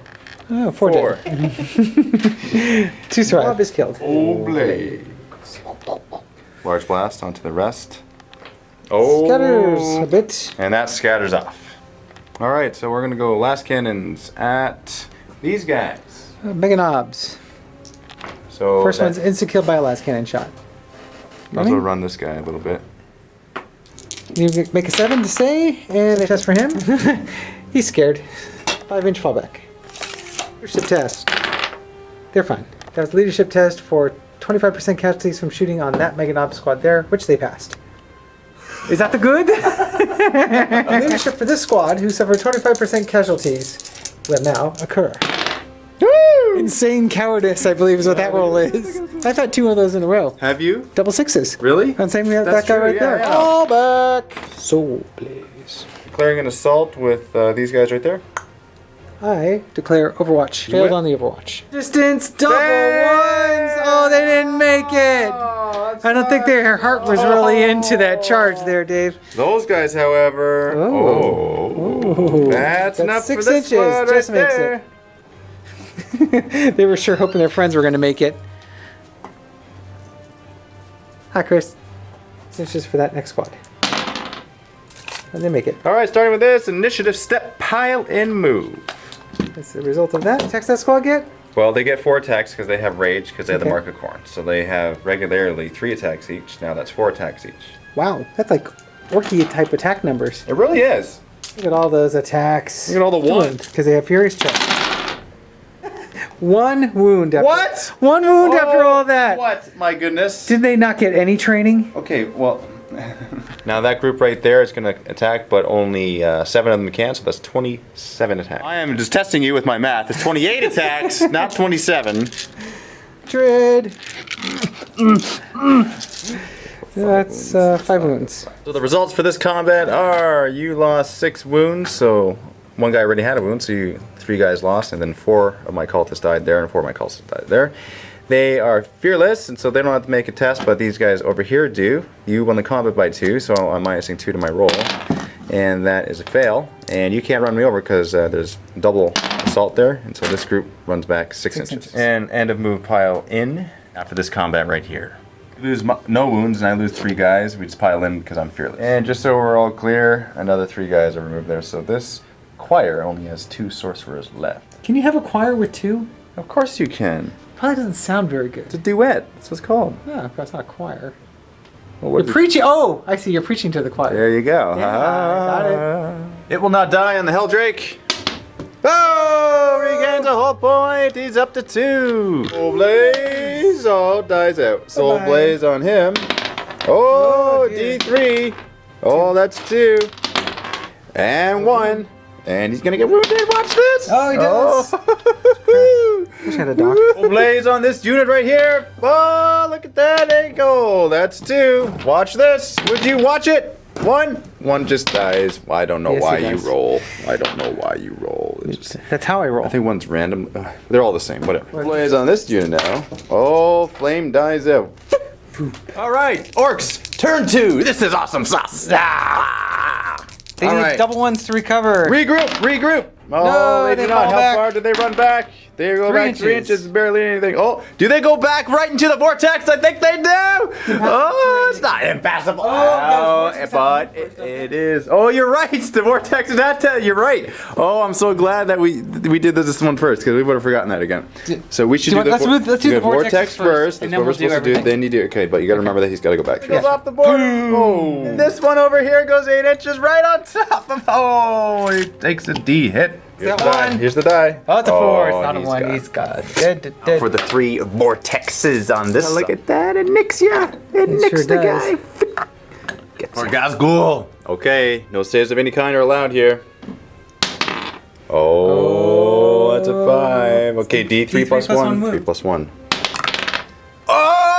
Oh, 4 dead. 2 survive. Bob is killed. Oh, blaze. Large blast onto the rest. Oh. Scatters a bit. And that scatters off. All right, so we're gonna go last cannons at these guys. Mega knobs. So First one's instant kill by a last cannon shot. Might as well run this guy a little bit. You make a 7 to stay, and a test for him. He's scared. 5-inch fallback. Leadership test. They're fine. That was a leadership test for 25% casualties from shooting on that Mega Knob squad there, which they passed. Is that the good? Leadership for this squad, who suffered 25% casualties, will now occur. Woo! Insane cowardice, I believe, is what that roll is. I've had 2 of those in a row. Have you? Double 6s. Really? And same with That's that guy true, right yeah, there. yeah. All back. So, please. Declaring an assault with these guys right there. I declare Overwatch. Failed win. on the Overwatch. Distance double ones! Oh, they didn't make it! I don't think their heart was really into that charge there, Dave. Those guys, however. Oh. That's enough 6 for this inches. squad Just right makes there. it. They were sure hoping their friends were going to make it. Hi, Chris. It's just for that next squad. And they make it. All right, starting with this initiative step, pile in, move. That's the result of that. Text that squad get? Well, they get 4 attacks because they have rage because they have the Okay. Mark of Corn. So they have regularly 3 attacks each. Now that's 4 attacks each. Wow, that's like Orky type attack numbers. It really is. Look at all those attacks. Look at all the ones. Because they have Furious Chest. 1 wound after. What? 1 wound after all that. What? My goodness. Did they not get any training? Okay, well. Now that group right there is going to attack, but only 7 of them can, so that's 27 attacks. I am just testing you with my math. It's 28 attacks, not 27. Dread. That's 5 wounds. So the results for this combat are you lost 6 wounds, so 1 guy already had a wound, so 3 guys lost, and then 4 of my cultists died there, and 4 of my cultists died there. They are fearless, and so they don't have to make a test, but these guys over here do. You won the combat by 2, so I'm minusing 2 to my roll. And that is a fail. And you can't run me over because there's double assault there, and so this group runs back 6 inches. And end of move pile in after this combat right here. You lose no wounds, and I lose 3 guys. We just pile in because I'm fearless. And just so we're all clear, another 3 guys are removed there. So this choir only has 2 sorcerers left. Can you have a choir with 2? Of course you can. Probably doesn't sound very good. It's a duet. That's what it's called. No, that's not a choir. Well, what You're preaching. Oh, I see. You're preaching to the choir. There you go. Yeah, got it. It will not die on the Helldrake. Oh, regains a whole point. He's up to 2. Soul Blaze. Oh, dies out. Soul Bye-bye. Blaze on him. Oh, dear. D3. Oh, that's 2. And 1. And he's going to get wounded. Watch this. Oh, he does. Oh. Wish I had a doc. Soul Blaze on this unit right here. Oh, look at that. There you go. That's 2. Watch this. Would you watch it? 1. 1 just dies. I don't know Yes, why he you does. roll. I don't know why you roll. It's just, That's how I roll. I think one's random. They're all the same. Whatever. Blaze on this unit now. Oh, flame dies out. All right, Orks, turn 2. This is awesome sauce. Ah! They all need right. double ones to recover. Regroup. Oh, No, they they do not. fall How back. far did they run back? They go 3 back 3 inches. inches, barely anything. Oh, do they go back right into the vortex? I think they do. Oh, it's not impassable. Oh, no, But it is. Oh, you're right. The vortex is not. You're right. Oh, I'm so glad that we did this one first because we would have forgotten that again. So we should do the let's do the vortex vortex first. and That's then what we're we'll do supposed to do. everything. Then you do. Okay, but you got to remember that he's got to go back. Goes Yeah. off the board. Oh, and this one over here goes 8 inches right on top of. Oh, he takes a D hit. Here's that the die. one? Here's the die. Oh, it's a 4. It's Oh, not a 1. got- He's got dead. For the 3 vortexes on this. Look at that. It nicks ya. It nicks the guy. Poor Gazgul. Okay, no saves of any kind are allowed here. Oh, that's a 5. Okay, D3 plus plus 1. one move. 3 plus 1.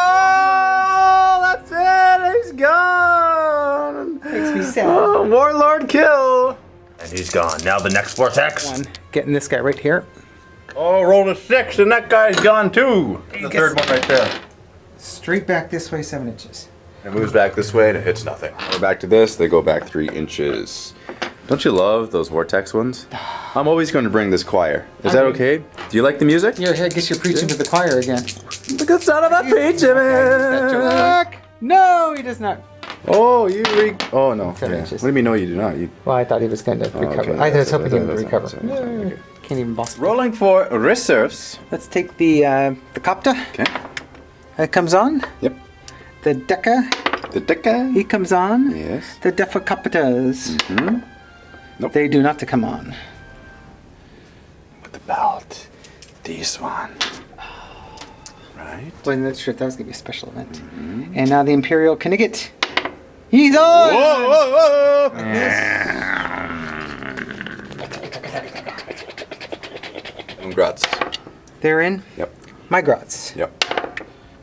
Oh, that's it. He's gone. Makes me sad. Oh, Warlord kill. And he's gone. Now the next vortex. 1. Getting this guy right here. Oh, roll a 6, and that guy's gone too. The gets- 3rd one right there. Straight back this way 7 inches. It moves back this way and it hits nothing. We're back to this. They go back 3 inches. Don't you love those vortex ones? I'm always going to bring this choir. Is that okay? Do you like the music? Here, I guess you're preaching to the choir again. Look at the sound of that preaching, man. No, he does not. Oh, Oh, no. 7 Yeah. inches. What do you mean, no, you do not? You... Well, I thought he was going to recover. okay, I was that's- hoping he would that's- recover. that's- okay. Can't even boss. Rolling for reserves. Let's take the copter. Okay. It comes on. Yep. The decker. The deca. He comes on. Yes. The defacopters. Nope. They do not to come on. What about this one? Right. Well, that's true. That was going to be a special event. And now the Imperial Knigget. He's on! Whoa. Congrats. They're in. Yep. My grots. Yep.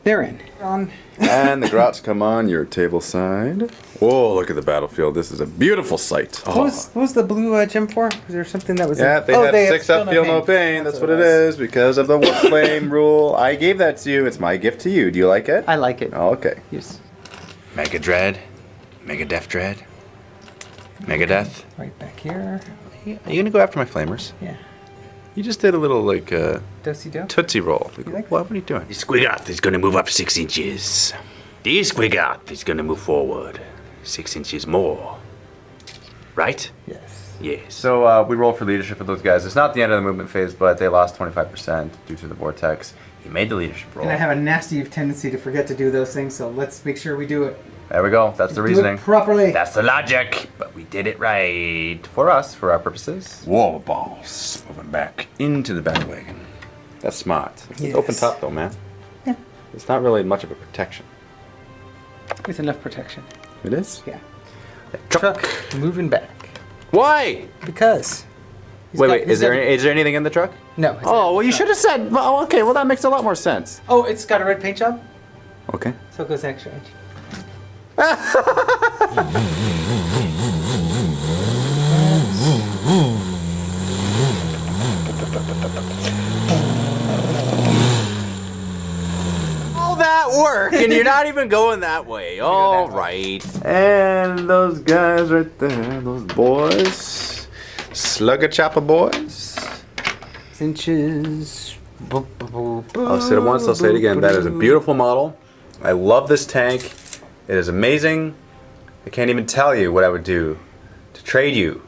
They're in. On. And the grots come on your table side. Whoa, look at the battlefield. This is a beautiful sight. Oh. What was the blue gem for? Was there something that was Yeah, in? they Oh, had 6 up, feel no pain. That's what it is because of the flame rule. I gave that to you. It's my gift to you. Do you like it? I like it. Oh, okay. Yes. Mega Dread. Mega Death Dread. Mega Death. Right back here. Are you going to go after my flamers? Yeah. You just did a little like Do-si do. Tootsie Roll. Like, what are you doing? This Squigoth is gonna move up 6 inches. This Squigoth is gonna move forward 6 inches more. Right? Yes. Yes. So we roll for leadership for those guys. It's not the end of the movement phase, but they lost 25% due to the vortex. He made the leadership roll. And I have a nasty tendency to forget to do those things, so let's make sure we do it. There we go. That's the Do reasoning. it properly. That's the logic, but we did it right. For us, for our purposes. Wall balls. Moving back into the battle wagon. That's smart. It's Yes. open top though, man. Yeah. It's not really much of a protection. With enough protection. It is? Yeah. Truck moving back. Why? Because. Wait. Is there anything in the truck? No. it's Oh, well, you should have said. Well, okay, well, that makes a lot more sense. Oh, it's got a red paint job, Okay. so it goes an extra inch. All that work, and you're not even going that way. All right. And those guys right there, those boys. Slugger chopper boys. Inches. I'll say it once, I'll say it again. That is a beautiful model. I love this tank. It is amazing. I can't even tell you what I would do to trade you.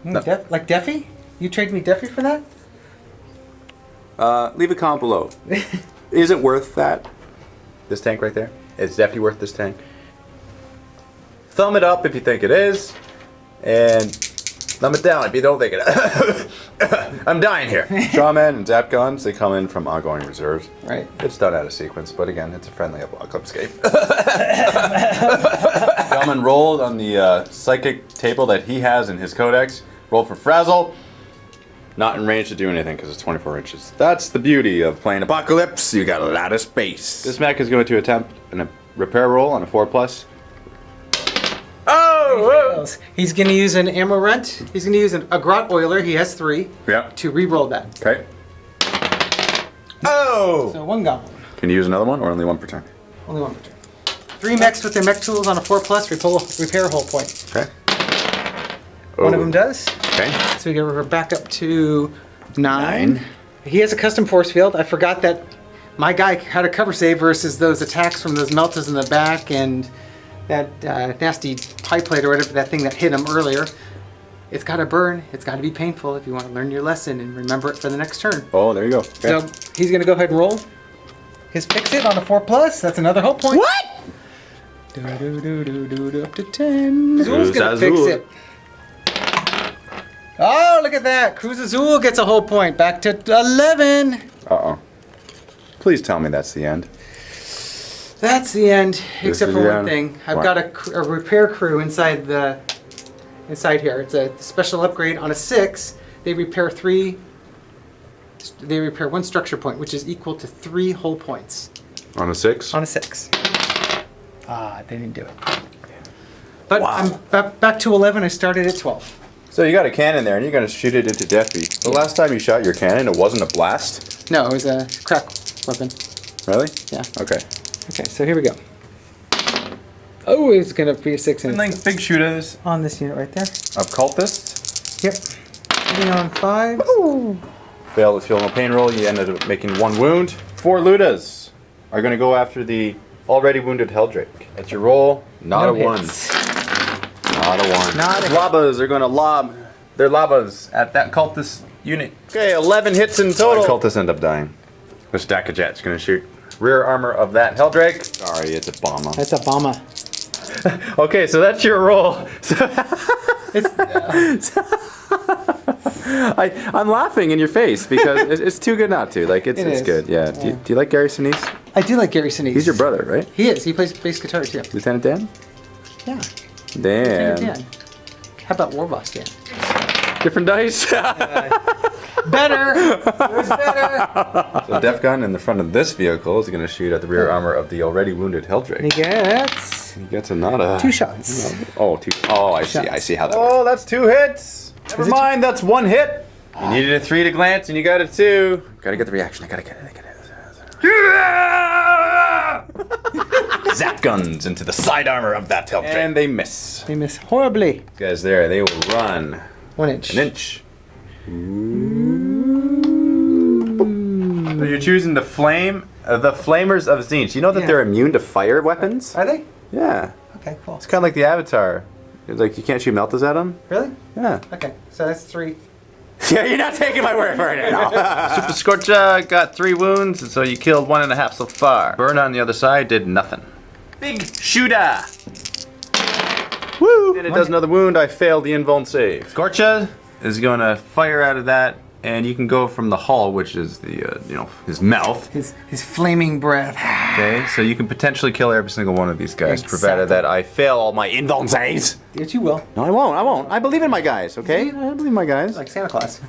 Like Deafy? You trade me Deafy for that? Leave a comment below. Is it worth that? This tank right there? Is Deafy worth this tank? Thumb it up if you think it is, and thumb it down if you don't think it is. I'm dying here. Strawman and Zap Guns, they come in from ongoing reserves. Right. It's done out of sequence, but again, it's a friendly Apocalypse game. Strawman rolled on the psychic table that he has in his codex. Roll for Frazzle. Not in range to do anything because it's 24 inches. That's the beauty of playing Apocalypse. You got a lot of space. This mech is going to attempt a repair roll on a 4+. Oh! He's going to use an ammo rent. He's going to use a Grot Oiler. He has 3. Yeah. To re-roll that. Okay. Oh! So 1 goblin. Can you use another one or only 1 per turn? Only 1 per turn. 3 mechs with their mech tools on a 4+, repair hull point. Okay. One of them does. Okay. So we go back up to 9. He has a custom force field. I forgot that my guy had a cover save versus those attacks from those meltas in the back and that nasty pipe plate or whatever, that thing that hit him earlier. It's got to burn. It's got to be painful if you want to learn your lesson and remember it for the next turn. Oh, there you go. Okay. So he's going to go ahead and roll his fix it on a 4+. That's another hull point. What? Up to 10. Zul's going to fix Zul. it. Oh, look at that. Krooza Zul gets a whole point. Back to 11. Uh-oh. Please tell me that's the end. That's the end, except is for the one end? thing. I've What? got a repair crew inside here. It's a special upgrade on a 6. They repair 3. They repair 1 structure point, which is equal to 3 hull points. On a 6? On a 6. Ah, they didn't do it. But Wow. I'm back to 11. I started at 12. So you got a cannon there and you're going to shoot it into Deafy. The last time you shot your cannon, it wasn't a blast? No, it was a crack weapon. Really? Yeah. Okay. Okay, so here we go. Oh, it's going to be a 6 And like big shooters. on this unit right there. Occultist. Yep. Hitting on 5. Failed the feel no pain roll. You ended up making 1 wound. 4 Ludas are going to go after the already wounded Helldrake. At your roll, not No a 1. hits. Not a 1. Not a hit. Labas are going to lob their labas at that cultist unit. Okay, 11 hits in total. Cultists end up dying. The stack of jets going to shoot rear armor of that Helldrake. Sorry, it's a bomber. That's a bomber. Okay, so that's your roll. I'm laughing in your face because it's too good not to. Like it's is. good. Yeah. Do you like Gary Sinise? I do like Gary Sinise. He's your brother, right? He is. He plays bass guitar too. Lieutenant Dan? Yeah. Dan. Dan. How about War Boss Dan? Different dice. Better. It was better. So Def Gun in the front of this vehicle is going to shoot at the rear armor of the already wounded Helldrake. He gets He gets another 2 shots. Oh, 2. Oh, I see. Shots. I see how that works. Oh, that's 2 hits. Never mind, that's 1 hit. You needed a 3 to glance, and you got a 2. Gotta get the reaction. I gotta get it. Zap guns into the side armor of that Helldrake. And they miss. They miss horribly. These guys there, they will run 1 inch. an inch. So you're choosing the flamers of Zinch. You know that Yeah. they're immune to fire weapons? Are they? Yeah. Okay, cool. It's kind of like the Avatar. It's like you can't shoot meltas at them. Really? Yeah. Okay, so that's 3. Yeah, you're not taking my word for it now. Super Scorcha got 3 wounds, and so you killed 1.5 so far. Burn on the other side did nothing. Big shooter! Woo! And it does another wound. I failed the invuln save. Scorcha is going to fire out of that, and you can go from the hull, which is the his mouth. His flaming breath. Okay, so you can potentially kill every single one of these guys, Exactly. provided that I fail all my invuln saves. Yes, you will. No, I won't. I believe in my guys, okay? I believe in my guys. Like Santa Claus.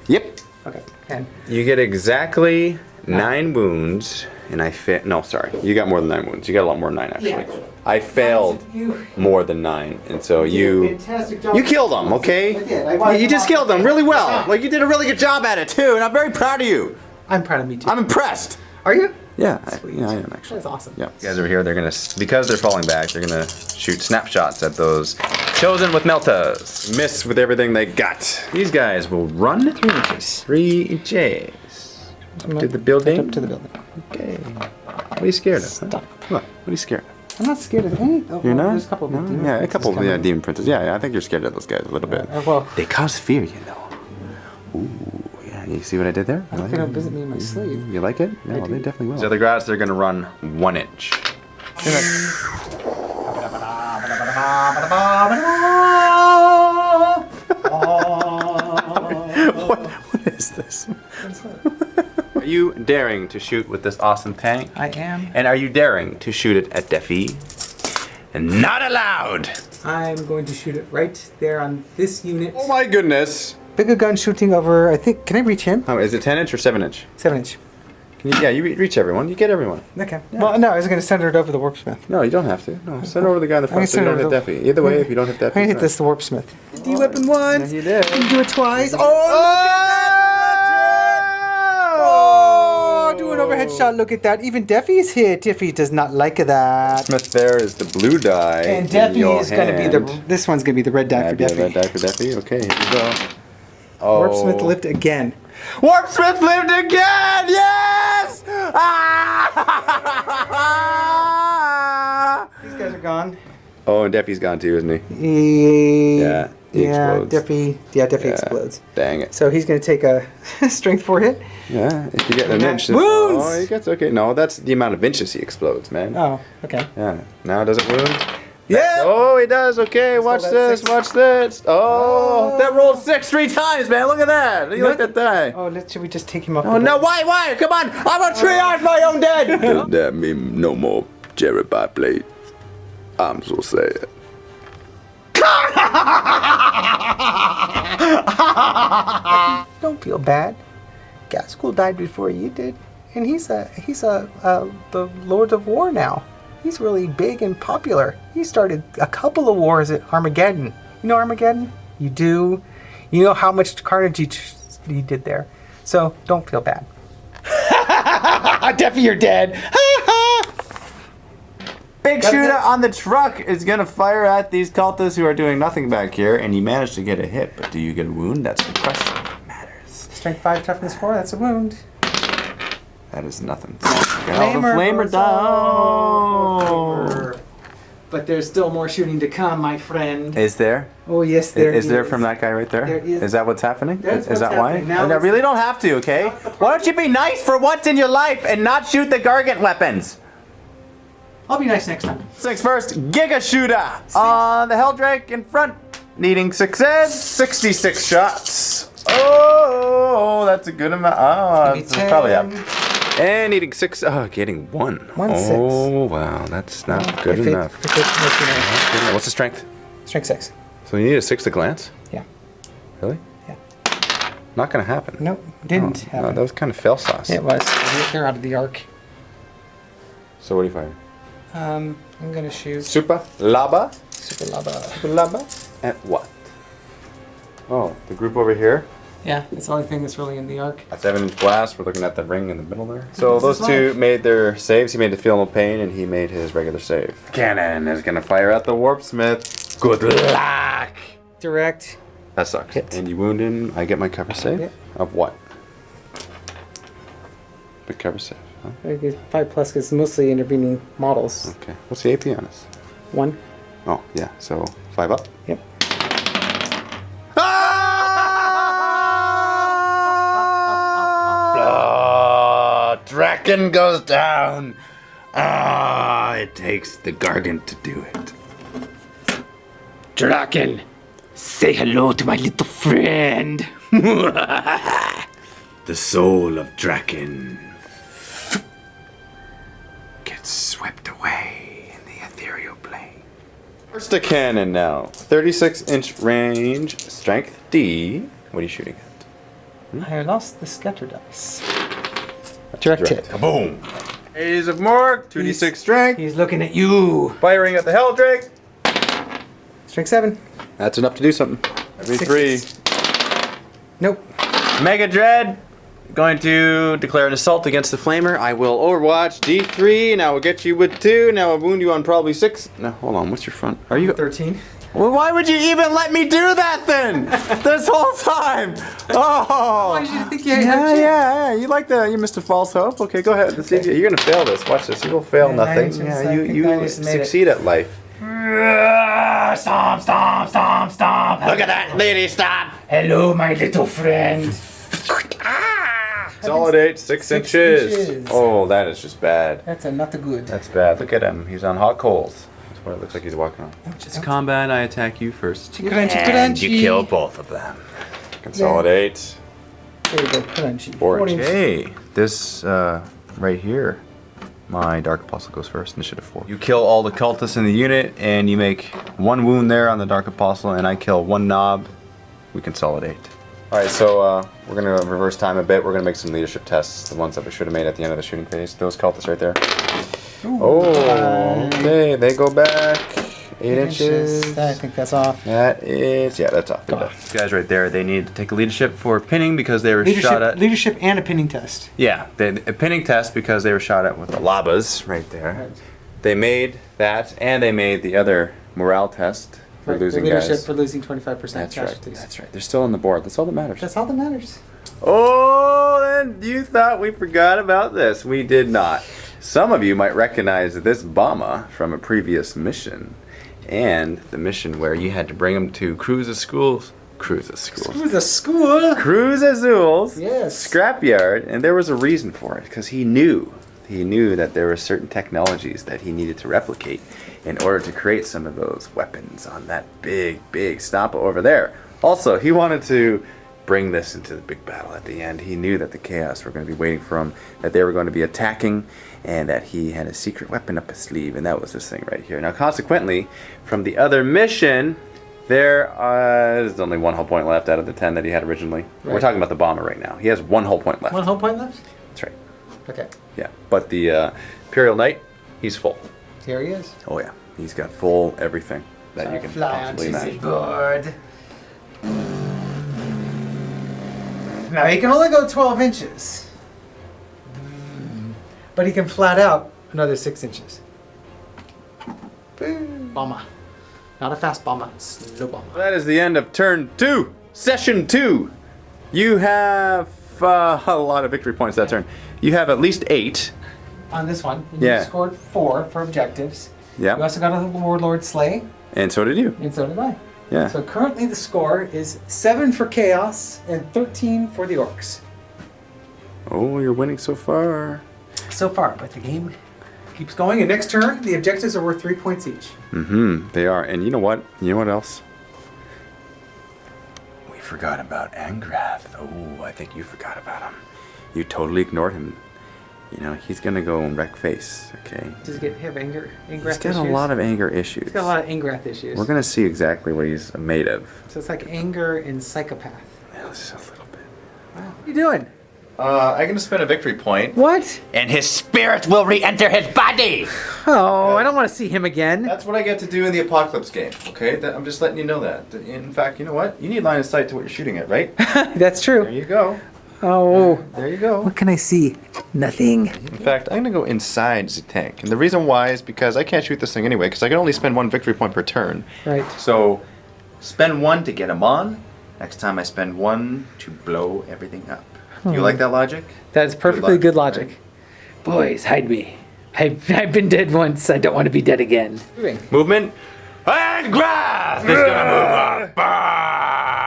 Yep. Okay, and You get exactly 9 wounds, and I failed. No, sorry. You got more than 9 wounds. You got a lot more than 9, actually. Yeah. I failed You more than 9, and so you fantastic job. killed them, okay? I did. You just killed them really well. Like, you did a really good job at it, too, and I'm very proud of you. I'm proud of me too. I'm impressed. Are you? Yeah, I am, actually. That's awesome. Yeah. You guys over here, they're gonna, because they're falling back, they're gonna shoot snapshots at those chosen with meltas. Miss with everything they got. These guys will run 3 inches. 3 inches. Up to the building. Up to the building. Okay. What are you scared of? Huh? Stop. What are you scared of? I'm not scared of any. Oh, You're well, not? There's a couple of No? demon Yeah, a princes couple of coming. demon princes. Yeah, I think you're scared of those guys a little bit. Well, They cause fear, you know. Ooh, yeah. You see what I did there? I hope they don't visit me in my sleep. You like it? No, they definitely will. The other grads, they're gonna run 1 inch. What is this? Are you daring to shoot with this awesome tank? I am. And are you daring to shoot it at Deafy? And not allowed! I'm going to shoot it right there on this unit. Oh my goodness! Bigger gun shooting over, I think, can I reach him? Oh, is it 10 inch or 7 inch? 7 inch. Can you, yeah, you reach everyone. You get everyone. Okay. Well, no, I was going to send it over the Warpsmith. No, you don't have to. No, send over the guy in the I'm gonna front so you send don't it hit over Deafy. Either way, if you don't hit Deafy, I'm going to hit this, the Warpsmith. D-weapon once. Yeah, you did. Do it twice. Oh, do an overhead shot. Look at that. Even Deafy's hit. Deafy does not like that. Smith there is the blue die. And in Deafy your is going to be the. hand. This one's going to be the red die for Yeah, Deafy. red die for Deafy. Okay, here we go. Oh. Warpsmith lived again. Warpsmith lived again! Yes! Ah! These guys are gone. Oh, and Deafy's gone too, isn't he? Yeah, he explodes. Deafy explodes. Dang it. So he's going to take a strength 4 hit. Yeah, if you get an inch. Wounds! Oh, he gets okay. No, that's the amount of inches he explodes, man. Oh, okay. Yeah. Now does it wound? Yeah. Oh, he does. Okay, watch that this. 6. Watch this. Oh, that rolled 6 3 times, man. Look at that. You like that die? Oh, should we just take him off? Oh no! Why? Come on! I'm gonna triage my own dead. Does that mean no more Jerry by blade? I'm so sad. Don't feel bad. Gaskell died before you did, and he's the Lord of War now. He's really big and popular. He started a couple of wars at Armageddon. You know Armageddon? You do. You know how much carnage he did there. So don't feel bad. Deafy, you're dead. Big shooter on the truck is gonna fire at these cultists who are doing nothing back here, and you manage to get a hit, but do you get a wound? That's the question that matters. Strength 5, toughness 4. That's a wound. That is nothing. Flamer Flamer down. But there's still more shooting to come, my friend. Is there? Oh yes, there Is there from that guy right there? There is. Is that what's happening? That's Is what's that happening. why? Now No, it's- really don't have to, okay? Why don't you be nice for once in your life and not shoot the gargant weapons? I'll be nice next time. Things first, Giga Shooter on the Helldrake in front, needing success, 66 shots. Oh, that's a good amount. Oh, Give me that's probably up. 10. And needing 6. Oh, getting 1. 1 6. Oh, wow, that's not good enough. What's the strength? Strength 6. So you need a 6 to glance? Yeah. Really? Yeah. Not gonna happen. Nope, didn't No, happen. that was kind of fail sauce. It was. They're out of the arc. So what do you fire? I'm gonna shoot Super Lava? Super Lava. Super Lava? At what? Oh, the group over here? Yeah, it's the only thing that's really in the arc. A 7-inch blast. We're looking at the ring in the middle there. So This is those two life. made their saves. He made the Feel No Pain, and he made his regular save. Cannon is gonna fire at the Warpsmith. Good luck. Direct. That sucks. Hit. And you wound him. I get my cover save. Yep. Of what? Big cover save. Huh? 5 plus because it's mostly intervening models. Okay. What's the AP on us? 1. Oh yeah. So 5 up. Yep. Dracken goes down. It takes the Gargant to do it. Dracken, say hello to my little friend. The soul of Dracken gets swept away in the ethereal plane. First a cannon now. 36-inch range. Strength D. What are you shooting at? I lost the scatter dice. Direct hit. Kaboom! A's of Morg. 2d6 strength. He's looking at you. Firing at the Helldrake. Strength 7. That's enough to do something. Every 6. 3. Nope. Mega Dread. Going to declare an assault against the Flamer. I will Overwatch D3. Now we'll get you with 2. Now I'll wound you on probably 6. No, hold on. What's your front? Are you 13. Well, why would you even let me do that then? This whole time. Oh. Why did you think you had Yeah. You like that? You Mr. False Hope. Okay, go ahead. Let's see if you're gonna fail this. Watch this. You will fail nothing. inches, Yeah, I think you I just made it. succeed at life. Stomp, stomp, stomp, stomp. Look at that lady, stop. Hello, my little friend. Consolidate 6 inches. Oh, that is just bad. That's not good. That's bad. Look at him. He's on hot coals. That's what it looks like he's walking on. It's combat. I attack you first. And you kill both of them. Consolidate. There you go, crunchy. 4 inches. Hey, this right here. My Dark Apostle goes first, initiative 4. You kill all the cultists in the unit, and you make 1 wound there on the Dark Apostle, and I kill 1 knob. We consolidate. Alright, so we're going to reverse time a bit. We're going to make some leadership tests, the ones that we should have made at the end of the shooting phase. Those cultists right there. Okay, they go back 8 inches. I think that's off. That is, yeah, that's off. These guys right there, they need to take a leadership for pinning because they were shot at. Leadership and a pinning test. Yeah, a pinning test because they were shot at with the labas right there. Right. They made that, and they made the other morale test for losing leadership guys. for losing 25% That's casualties. right. That's right. They're still on the board. That's all that matters. That's all that matters. Oh, then you thought we forgot about this. We did not. Some of you might recognize this bomber from a previous mission, and the mission where you had to bring him to Krooza Schools. Krooza Schools. Krooza School. Krooza Zul's Yes. scrapyard, and there was a reason for it because he knew that there were certain technologies that he needed to replicate in order to create some of those weapons on that big Stompa over there. Also, he wanted to bring this into the big battle at the end. He knew that the Chaos were going to be waiting for him, that they were going to be attacking, and that he had a secret weapon up his sleeve, and that was this thing right here. Now, consequently, from the other mission, there's only 1 whole point left out of the 10 that he had originally. Right. We're talking about the bomber right now. He has 1 whole point left. 1 whole point left? That's right. Okay. Yeah, but the Imperial Knight, he's full. Here he is. Oh yeah, he's got full everything that you can possibly imagine. Board. Now he can only go 12 inches. But he can flat out another 6 inches. Bomber. Not a fast bomber, slow bomber. That is the end of turn 2, session 2. You have a lot of victory points that turn. You have at least 8. On this one, Yeah. you scored 4 for objectives. Yeah. You also got a Warlord Slay, And so did you. and so did I. Yeah. So currently the score is 7 for Chaos and 13 for the Orks. Oh, you're winning so far. So far, but the game keeps going. And next turn, the objectives are worth 3 points each. They are. And you know what? You know what else? We forgot about Angrath. Oh, I think you forgot about him. You totally ignored him. You know, he's going to go and wreck face, okay? Does he have anger? Ingrath He's got issues? a lot of anger issues. He's got a lot of Ingrath issues. We're going to see exactly what he's made of. So it's like anger and psychopath. Yeah, just a little bit. What are you doing? I'm going to spend a victory point. What? And his spirit will re-enter his body. Oh, I don't want to see him again. That's what I get to do in the Apocalypse game, okay? I'm just letting you know that. In fact, you know what? You need line of sight to what you're shooting at, right? That's There true. you go. Oh. There you go. What can I see? Nothing. In fact, I'm going to go inside the tank. And the reason why is because I can't shoot this thing anyway, because I can only spend 1 victory point per turn. Right. So, spend 1 to get him on. Next time I spend 1 to blow everything up. Do you like that logic? That is perfectly good logic. right? Boys, hide me. I've been dead once. I don't want to be dead again. Movement. And Grath is gonna move up.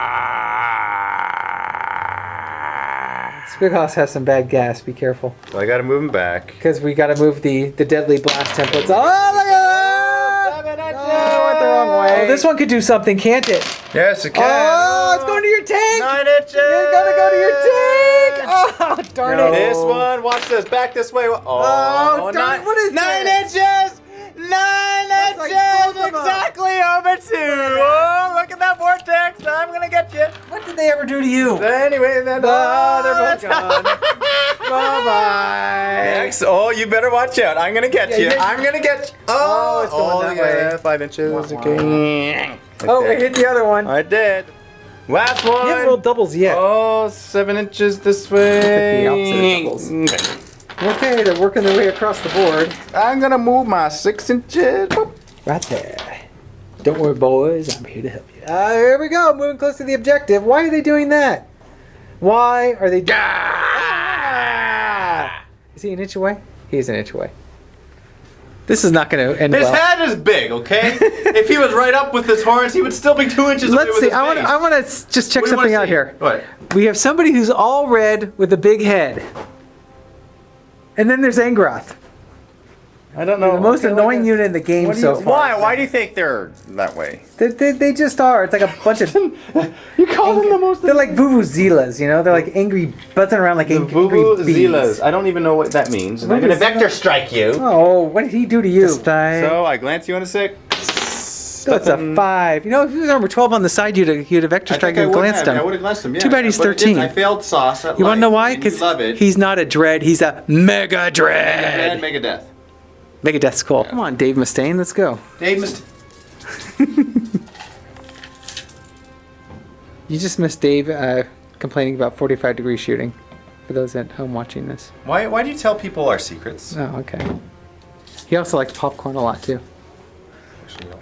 Squighouse has some bad gas. Be careful. So I got to move him back. Because we got to move the deadly blast templates. Oh, look at that! Oh, went the wrong way. Oh, this one could do something, can't it? Yes, it can. Oh, it's going to your tank! 9 inches. You're going to go to your tank! Oh, darn it. This one. Watch this. Back this way. Oh, darn, what is 9 this? inches. 9 That's like inches. both of 'em. Exactly over 2. Oh, look at that vortex. I'm going to get you. What did they ever do to you? Anyway, then. Oh, they're both gone. Bye-bye. Next. Oh, you better watch out. I'm going to get you. you- I'm going to get you. Oh, it's going that way. 5 inches. Wah, wah. Okay. Oh, we hit the other one. I did. Last one. You haven't rolled doubles yet. Oh, 7 inches this way. the opposite of doubles. Okay, they're working their way across the board. I'm gonna move my 6 inches. Boop. Right there. Don't worry, boys. I'm here to help you. Here we go. Moving close to the objective. Why are they doing that? Why are they? Is he an inch away? He's an inch away. This is not going to end His well. head is big, okay? If he was right up with his horns, he would still be 2 inches away Let's with see. his I face. want to just check What do you something wanna out see? here. What? We have somebody who's all red with a big head. And then there's Angroth. I don't know. The most annoying unit in the game so far. Why? Why do you think they're that way? They just are. It's like a bunch of. You call them the most. They're like vuvuzelas, you know? They're like angry, buzzing around like angry bees. I don't even know what that means. I'm gonna vector strike you. Oh, what did he do to you? So I glance you on a 6. That's a 5. You know, if he was number 12 on the side, you'd have vector strike and glanced him. I would have glanced him. Yeah. Too bad he's But I didn't. 13. I failed sauce. You want to know why? Because he's not a dread, he's a mega dread. Mega death. Mega death's cool. Come on, Dave Mustaine, let's go. Dave must. You just missed Dave complaining about 45-degree shooting. For those at home watching this. Why do you tell people our secrets? Oh, okay. He also likes popcorn a lot too.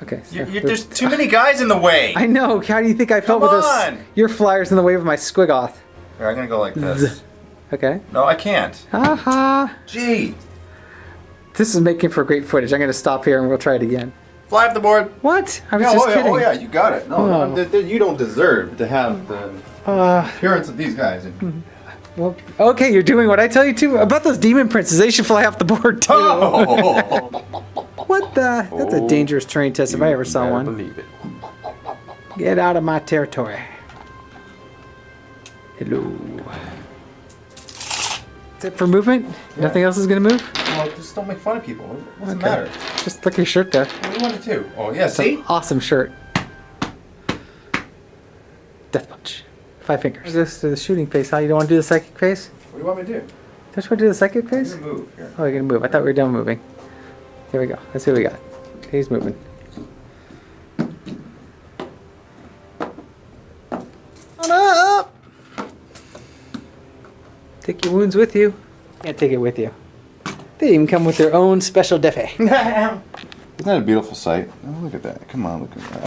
Okay. So There's too many guys in the way. I know. How do you think I felt Come with those? on. Your flyers in the way of my squigoth. Here, I'm gonna go like this. Okay. No, I can't. Haha. Gee. This is making for great footage. I'm going to stop here and we'll try it again. Fly off the board. What? I was just kidding. Oh yeah, you got it. No, Oh. you don't deserve to have the appearance of these guys. Well, okay, you're doing what I tell you to. About those demon princes, they should fly off the board too. Oh. What the? That's a dangerous terrain test if I ever saw one. Believe it. Get out of my territory. Hello. That's it for movement? Nothing else is going to move? Well, just don't make fun of people. What's the matter? Just look at your shirt there. What do you want to do? Oh yeah, see? Awesome shirt. Death punch. 5 fingers. This to the shooting phase. How you don't want to do the psychic phase? What do you want me to do? Don't you want to do the psychic phase? I'm gonna move here. Oh, you're gonna move. I thought we were done moving. Here we go. Let's see what we got. He's moving. On up! Take your wounds with you. Can't take it with you. They even come with their own special defe. Isn't that a beautiful sight? Oh, look at that. Come on, look at that.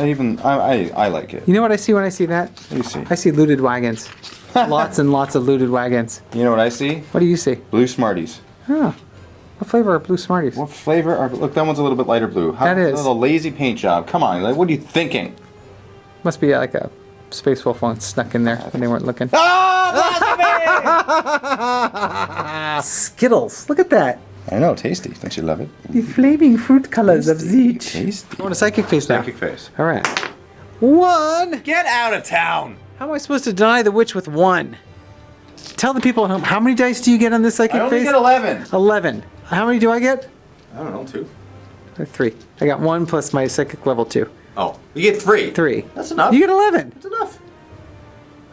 I like it. You know what I see when I see that? What do you see? I see looted wagons. Lots and lots of looted wagons. You know what I see? What do you see? Blue Smarties. Oh. What flavor are blue Smarties? What flavor are... Look, that one's a little bit lighter blue. That is. A lazy paint job. Come on, like, what are you thinking? Must be like a Space Wolf one snuck in there when they weren't looking. Oh, Skittles. Look at that. I know, tasty. Don't you love it? The flaming fruit colors of Zeech. Tasty. I want a psychic face now. Psychic face. All right. 1. Get out of town! How am I supposed to deny the witch with 1? Tell the people at home, how many dice do you get on this psychic I only face? get 11. 11. How many do I get? I don't know, 2. 3. I got 1 plus my psychic level 2. Oh, you get 3. 3. That's enough. You get 11. That's enough.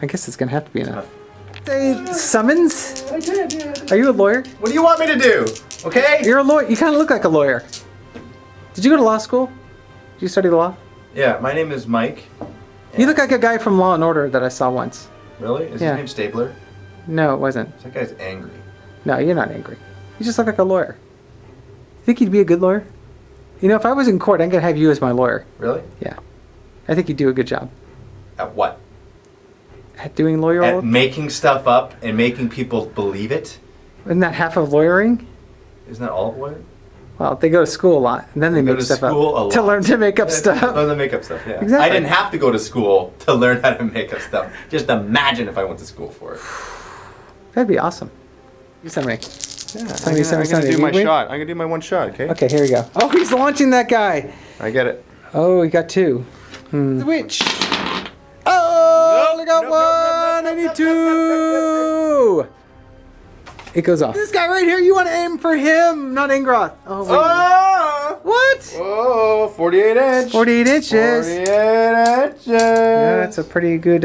I guess it's going to have to be enough. Say summons? I did, yeah. Are you a lawyer? What do you want me to do? Okay? You're a lawyer. You kind of look like a lawyer. Did you go to law school? Did you study law? Yeah, my name is Mike. You look like a guy from Law and Order that I saw once. Really? Is Yeah. his name Stapler? No, it wasn't. That guy's angry. No, you're not angry. You just look like a lawyer. Think you'd be a good lawyer? You know, if I was in court, I'm going to have you as my lawyer. Really? Yeah. I think you'd do a good job At what? at doing lawyer At work. making stuff up and making people believe it? Isn't that half of lawyering? Isn't that all of what? Well, they go to school a lot, and then they Go make to stuff school up a to lot. learn to make up stuff. Learn to make up stuff, yeah. Exactly. I didn't have to go to school to learn how to make up stuff. Just imagine if I went to school for it. That'd be awesome. Do something. Yeah, Somebody, somebody, I'm gonna do my win? shot. I'm gonna do my one shot, okay? Okay, here we go. Oh, he's launching that guy. I get it. Oh, he got 2. The witch. Oh, I got 1. I need 2. It goes off. This guy right here, you want to aim for him, not Ingroth. Oh, wait. Oh! What? Oh, 48 inch. 48 inches. 48 inches. Yeah, that's a pretty good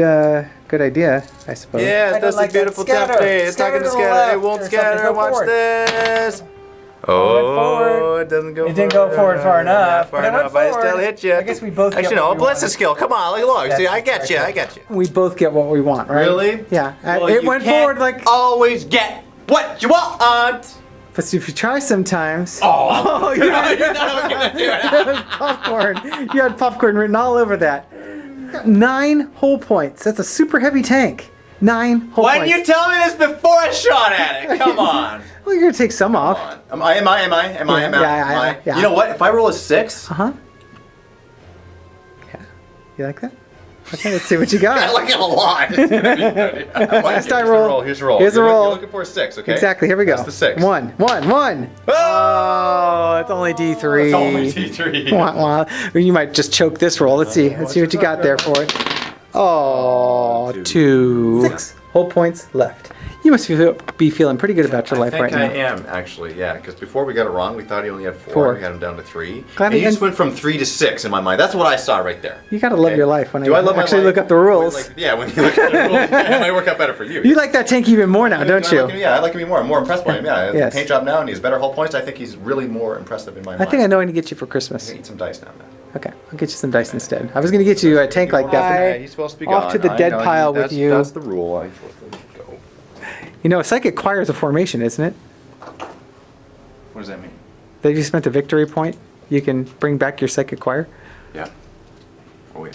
good idea, I suppose. Yes, that's a beautiful template. It's not going to scatter. It won't scatter. Watch this. Oh, it doesn't go. It didn't go forward far enough, Far but it went enough. I still forward. hit you. I guess we both get Actually, what no, we ballistic wanted. skill. Come on, look. See, That's I get you. correct. I get you. We both get what we want, right? Really? Yeah. Well, It you went can't forward like. always get what you want. But if you try sometimes. Oh, you had, you thought I was gonna do it. popcorn. You had popcorn written all over that. 9 hull points. That's a super heavy tank. 9 hull Why points. didn't you tell me this before I shot at it? Come on. Well, you're gonna take some off. Am I? Yeah. You know what? If I roll a 6, Yeah. You like that? Okay, let's see what you got. I like it a lot. Last die roll. Here's a roll. Here's a roll. You're looking for a 6, okay? Exactly. Here we go. That's the 6. 1. Oh, it's only D3. It's only D3. Wah, wah. Or you might just choke this roll. Let's see. Let's see what you got there for it. Oh, 2. 6 whole points left. You must be feeling pretty good about your life right now. I am, actually, yeah. Because before we got it wrong, we thought he only had 4. 4. We had him down to 3. Glad And we he just didn't- went from 3 to 6 in my mind. That's what I saw right there. You gotta love your life when Do I love my actually life? look up the rules. When, yeah, when you look at the rules, it might work out better for you. You like that tank even more now, don't I like him, you? yeah, I like him more. I'm more impressed by him. Yeah, Yes. paint job now, and he's better hull points. I think he's really more impressive in my I mind. think I know what to get you for Christmas. I'm gonna eat some dice now, man. Okay, I'll get you some dice instead. I was gonna get you a tank like that. Yeah, but he's supposed to be off gone. to the I dead know, pile with you. That's the rule. I'm supposed to go. You know, a psychic choir is a formation, isn't it? What does that mean? That you spent a victory point, you can bring back your psychic choir. Yeah. Oh yeah.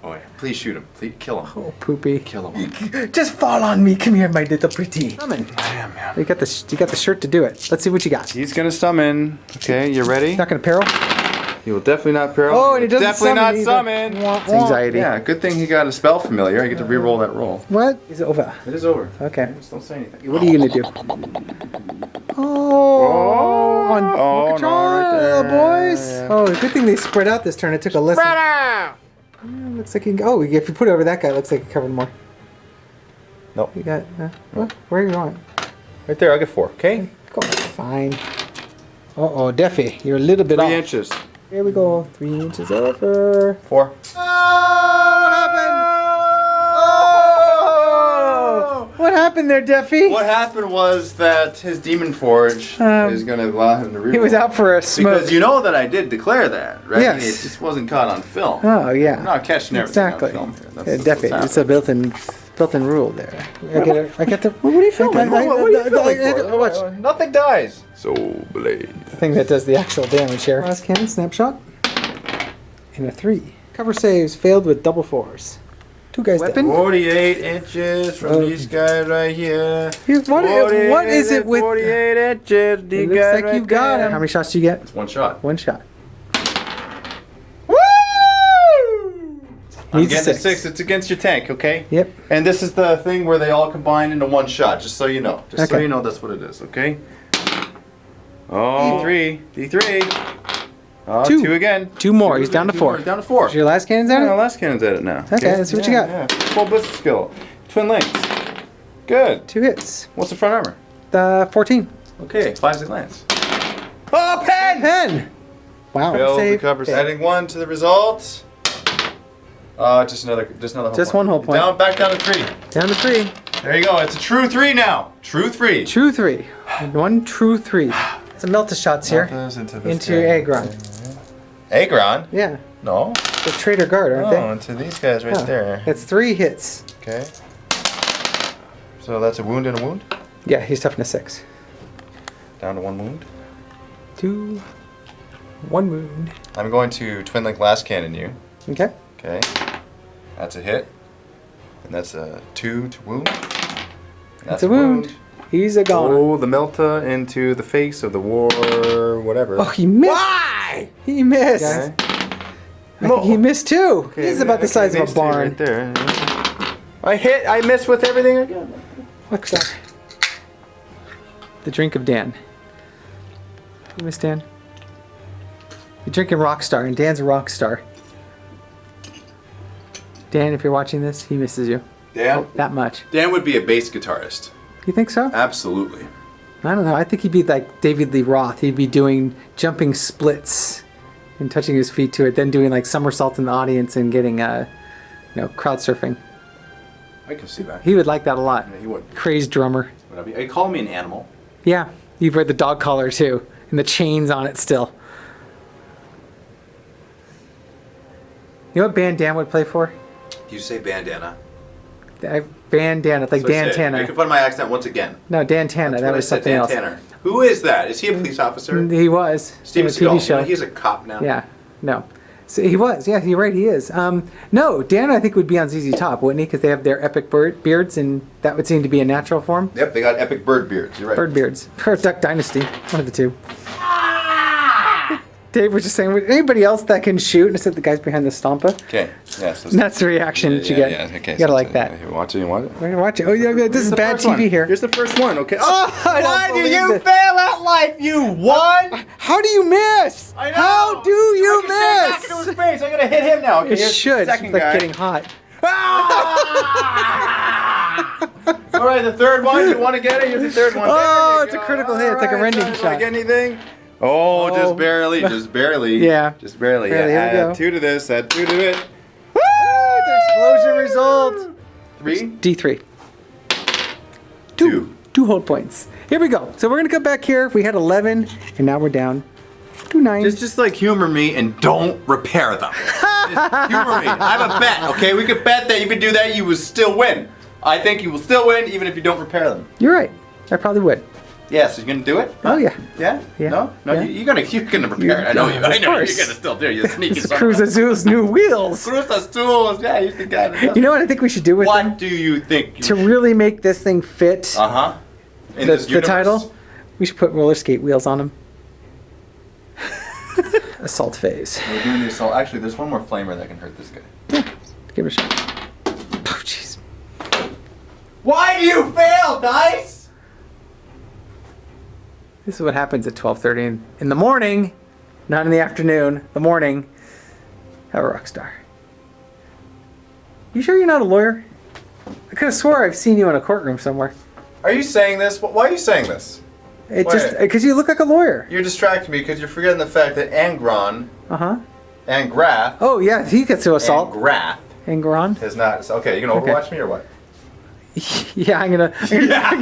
Oh yeah. Please shoot him. Please kill him. Oh, poopy. Kill him. Just fall on me. Come here, my little pretty. Summon. I am, yeah. You got the shirt to do it. Let's see what you got. He's gonna summon. Okay, you ready? Not gonna peril. He will definitely not peril. Oh, and he doesn't definitely not summon. It's anxiety. Yeah, good thing he got a spell familiar. I get to re-roll that roll. What? Is it over? It is over. Okay. Just don't say anything. What are you gonna do? Oh, on Oh, no, control, right there. boys. Oh, good thing they spread out this turn. It took a lesson. Spread out. Looks like you can. Oh, if you put it over that guy, it looks like it covered more. Nope. You got. What? Where are you going? Right there. I'll get 4. Okay. Go on, fine. Oh, Deffy, you're a little bit 3 off. inches. Here we go. 3 inches over. 4. What happened there, Deffy? What happened was that his Demon Forge is going to allow him to re-roll. He was out for a smoke. Because you know that I did declare that, right? Yes. It just wasn't caught on film. Oh yeah. I'm not catching everything Exactly. on film here. Yeah, That's Deffy, what's it's a built-in rule there. I get the. What are you filming? What are you filming for? Watch. Nothing dies. So blade. The thing that does the actual damage here. Last cannon snapshot. And a 3. Cover saves failed with double 4s. 2 guys Weapon? dead. 48 inches from these guys right here. What is it with? 48 inches. It These looks guys like right you've got there. him. How many shots do you get? It's 1 shot. 1 shot. I'm Needs a getting a 6. 6. It's against your tank, okay? Yep. And this is the thing where they all combine into 1 shot, just so you know. Just so Okay. you know that's what it is, okay? Oh, D3. D3. Oh, 2. 2 again. 2 more. He's down to 4. He's down to 4. Is your last cannon's at Yeah, it? last cannon's at it now. Okay, let's see what you got. Yeah. Full ballistic skill. Twin links. Good. 2 hits. What's the front armor? 14. Okay, 5's a glance. Oh, pen! 10. Wow. Failed the Save. covers. Okay. Adding 1 to the result. Just another whole Just point. 1 whole point. Back down to 3. Down to 3. There you go. It's a true 3 now. True 3. True 3. 1 true 3. Some melta shots here. Those into Into Agron. Agron? Yeah. No. The traitor guard, aren't Oh, they? into these guys right Huh. there. That's 3 hits. Okay. So that's a wound and a wound? Yeah, he's toughness 6. Down to 1 wound. 2. 1 wound. I'm going to twin link last cannon you. Okay. Okay. That's a hit. And that's a 2 to wound. That's a wound. He's a goner. Oh, the Melta into the face of the war, whatever. Oh, he missed. Why? He missed. Okay. I think he missed too. Okay, He's about the size of these a two barn. Right there. I missed with everything again. What's that? The drink of Dan. You miss Dan? You're drinking Rockstar, and Dan's a rock star. Dan, if you're watching this, he misses you. Dan? That much. Dan would be a bass guitarist. You think so? Absolutely. I don't know. I think he'd be like David Lee Roth. He'd be doing jumping splits and touching his feet to it, then doing like somersaults in the audience and getting, crowd surfing. I can see that. He would like that a lot. Yeah, he would. Crazed drummer. Would I be? Are you calling me an animal? Yeah, you've read the dog collar too, and the chains on it still. You know what band Dan would play for? You say bandana. Bandana, like Dan Make Tanner. fun of my accent once again. No, Dan Tanner. That What I was said, something Dan else. Tanner. Who is that? Is he a police officer? He was. Steven in a TV Seagal. show. He's a cop now. Yeah. No. So he was. Yeah, you're right. He is. No, Dan, I think would be on ZZ Top, wouldn't he? Because they have their epic beards, and that would seem to be a natural form. Yep, they got epic bird beards. You're right. Bird beards. Or Duck Dynasty. One of the two. Dave was just saying, anybody else that can shoot? And I said the guy's behind the Stompa. Okay. Yes. And that's the reaction that you get. Yeah, okay. You gotta like that. You watch it. You want it? We're gonna watch it. Oh yeah, this is bad TV here. Here's the first one. Okay. Why do you fail at life? You won. How do you miss? I know. How do you Back into miss? his face. I gotta hit him now. Okay, It here's the should. It's second like guy. getting hot. All right, the third one. You want to get it? Here's the third one. Oh, There you it's a go. critical hit. It's like a All right, rending so, like shot. anything? Oh, Oh. just barely. Just barely. Yeah. Just barely. Barely, Yeah. here we go. Add 2 to this. Add 2 to it. Woo! It's an explosion result. 3. D3. 2. 2 hold points. Here we go. So we're gonna come back here. We had 11, and now we're down to 9. Just like humor me and don't repair them. Just humor me. I have a bet. Okay, we could bet that if you do that, you will still win. I think you will still win even if you don't repair them. You're right. I probably would. Yes, you're gonna do it? Oh yeah. Yeah? Yeah. No? No, Yeah. you're gonna repair it. I know Of you're course. gonna still do it. You're sneaking It's Krooza Zul's new wheels. Krooza Zul. Yeah, he's the guy that does. You know what I think we should do with them? What do you think? To really make this thing fit Uh-huh. In the, this the universe? title, we should put roller skate wheels on them. Assault phase. We're doing the assault. Actually, there's one more flamer that can hurt this guy. Give it a shot. Oh jeez. Why do you fail, Dice? This is what happens at 12:30 in the morning, not in the afternoon. The morning. Have a rock star. You sure you're not a lawyer? I could have swore I've seen you in a courtroom somewhere. Are you saying this? Why are you saying this? It Wait. just because you look like a lawyer. You're distracting me because you're forgetting the fact that Angron, Uh-huh. Angrath, Oh yeah, he gets to assault. Angrath Angron. is not. Okay, you gonna Okay. overwatch me or what? Yeah, I'm gonna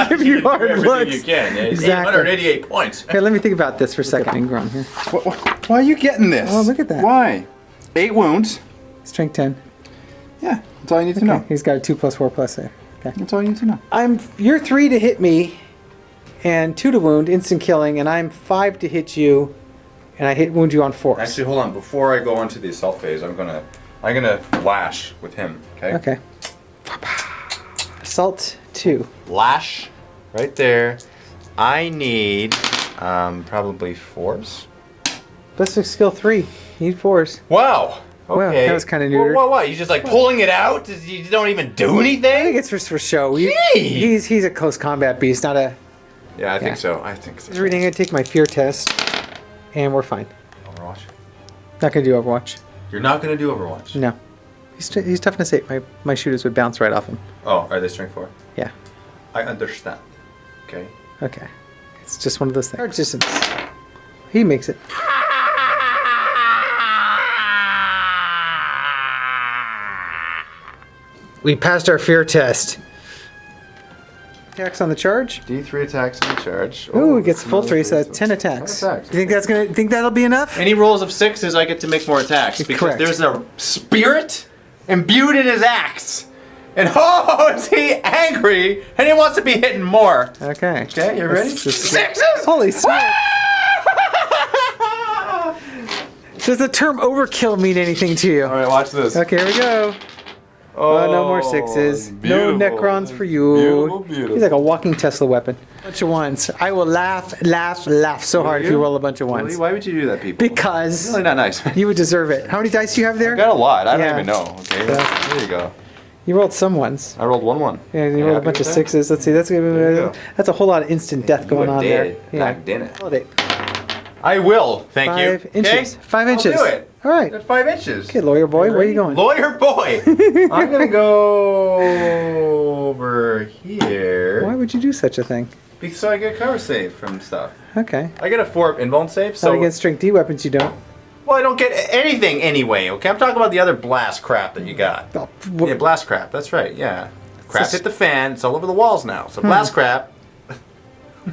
give you hard everything looks. you can. Yeah, it's Exactly. 888 points. Here, let me think about this for a second. Angron here. Why are you getting this? Oh, look at that. Why? 8 wounds. Strength 10. Yeah, that's all you need to know. He's got a 2+4+ there. Okay. That's all you need to know. You're 3 to hit me, and 2 to wound, instant killing, and I'm 5 to hit you, and I wound you on force. Actually, hold on. Before I go into the assault phase, I'm gonna lash with him. Okay. Okay. Assault 2. Lash, right there. I need probably 4s. Ballistic skill 3. Need 4s. Wow. Wow, Okay. that was kinda neutered. What? You just like pulling it out? You don't even do I think anything? it's just for show. Gee. He's a close combat beast, not a. Yeah, I think Yeah. so. I think so. He's reading. I'm gonna take my fear test, and we're fine. Overwatch. Not gonna do Overwatch. You're not gonna do Overwatch. No. He's toughness 8. My shooters would bounce right off him. Oh, are they strength 4? Yeah. I understand. Okay. Okay. It's just one of those things. Charge distance. He makes it. We passed our fear test. Attacks on the charge. D3 attacks in the charge. Ooh, it gets full 3, so that's 10 attacks. 10 attacks. You think that'll be enough? Any rolls of 6s, I get to make more attacks because Correct. there's a spirit imbued in his axe. And oh, is he angry and he wants to be hitting more. Okay. Okay, you ready? This is- 6s! Holy smoke! Does the term overkill mean anything to you? Alright, watch this. Okay, here we go. Oh, no more 6s. No Necrons for you. Beautiful. He's like a walking Tesla weapon. Bunch of 1s. I will laugh so hard if you roll a bunch of 1s. Why would you do that, people? Because Really not nice. you would deserve it. How many dice do you have there? I got a lot. I Yeah. don't even know. Okay, Yeah. there you go. You rolled some 1s. I rolled 1-1. Yeah, you rolled a bunch of 6s. Let's see. you go. That's a whole lot of instant death going on there. Back dinner. Holiday. I will. Thank you. 5 inches. Okay? 5 inches. I'll do it. All right. At 5 inches. Okay, lawyer boy, where are you going? Lawyer boy. I'm gonna go over here. Why would you do such a thing? Because so I get cover save from stuff. Okay. I get a 4 invuln save, Not so against strength D weapons, you don't. well, I don't get anything anyway. Okay, I'm talking about the other blast crap that you got. Oh, Yeah, blast crap. That's right. Yeah, crap just- hit the fan. It's all over the walls now. So blast crap. I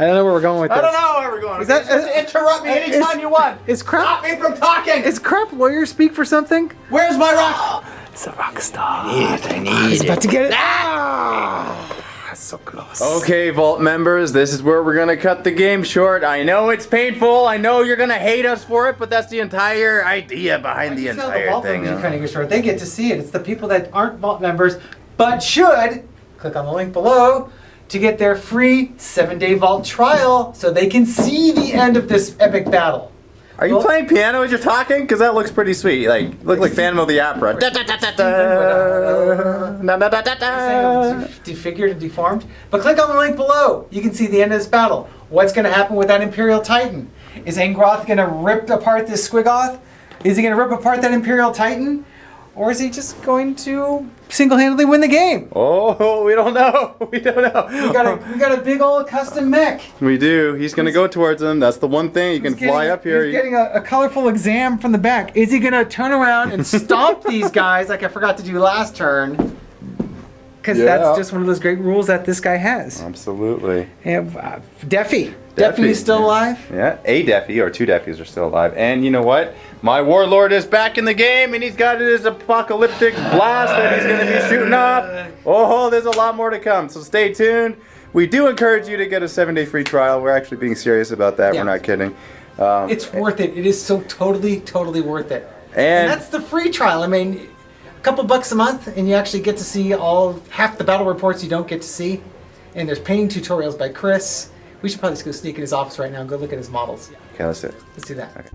don't know where we're going with this. I don't know where we're going. Is that- You're supposed to interrupt me anytime you want. Is crap? Stop me from talking. Is crap lawyer speak for something? Where's my rock? It's a rock star. He's about to get it. That's so close. Okay, Vault members, this is where we're gonna cut the game short. I know it's painful. I know you're gonna hate us for it, but that's the entire idea behind the entire Vault thing. members are cutting it short. They get to see it. It's the people that aren't Vault members, but should click on the link below to get their free 7-day Vault trial, so they can see the end of this epic battle. Are you playing piano as you're talking? Because that looks pretty sweet. Like, look like Phantom of the Opera. Defigured and deformed. But click on the link below. You can see the end of this battle. What's going to happen with that Imperial Titan? Is Angroth going to rip apart this Squigoth? Is he going to rip apart that Imperial Titan? Or is he just going to single-handedly win the game? Oh, we don't know. We don't know. We got a big old custom mech. We do. He's gonna go towards him. That's the one thing. You can fly up here. He's getting a colorful exam from the back. Is he going to turn around and stomp these guys like I forgot to do last turn? Because that's just one of those great rules that this guy has. Absolutely. And Deafy. Deafy is still alive? Yeah, a Deafy or two Deafies are still alive. And you know what? My Warlord is back in the game, and he's got his Apocalyptic blast that he's going to be shooting off. Oh, there's a lot more to come, so stay tuned. We do encourage you to get a 7-day free trial. We're actually being serious about that. Yeah. We're not kidding. It's worth it. It is so totally worth it. And that's the free trial. I mean, a couple bucks a month, and you actually get to see half the battle reports you don't get to see. And there's painting tutorials by Chris. We should probably just go sneak in his office right now and go look at his models. Okay, let's do it. Let's do that. Okay.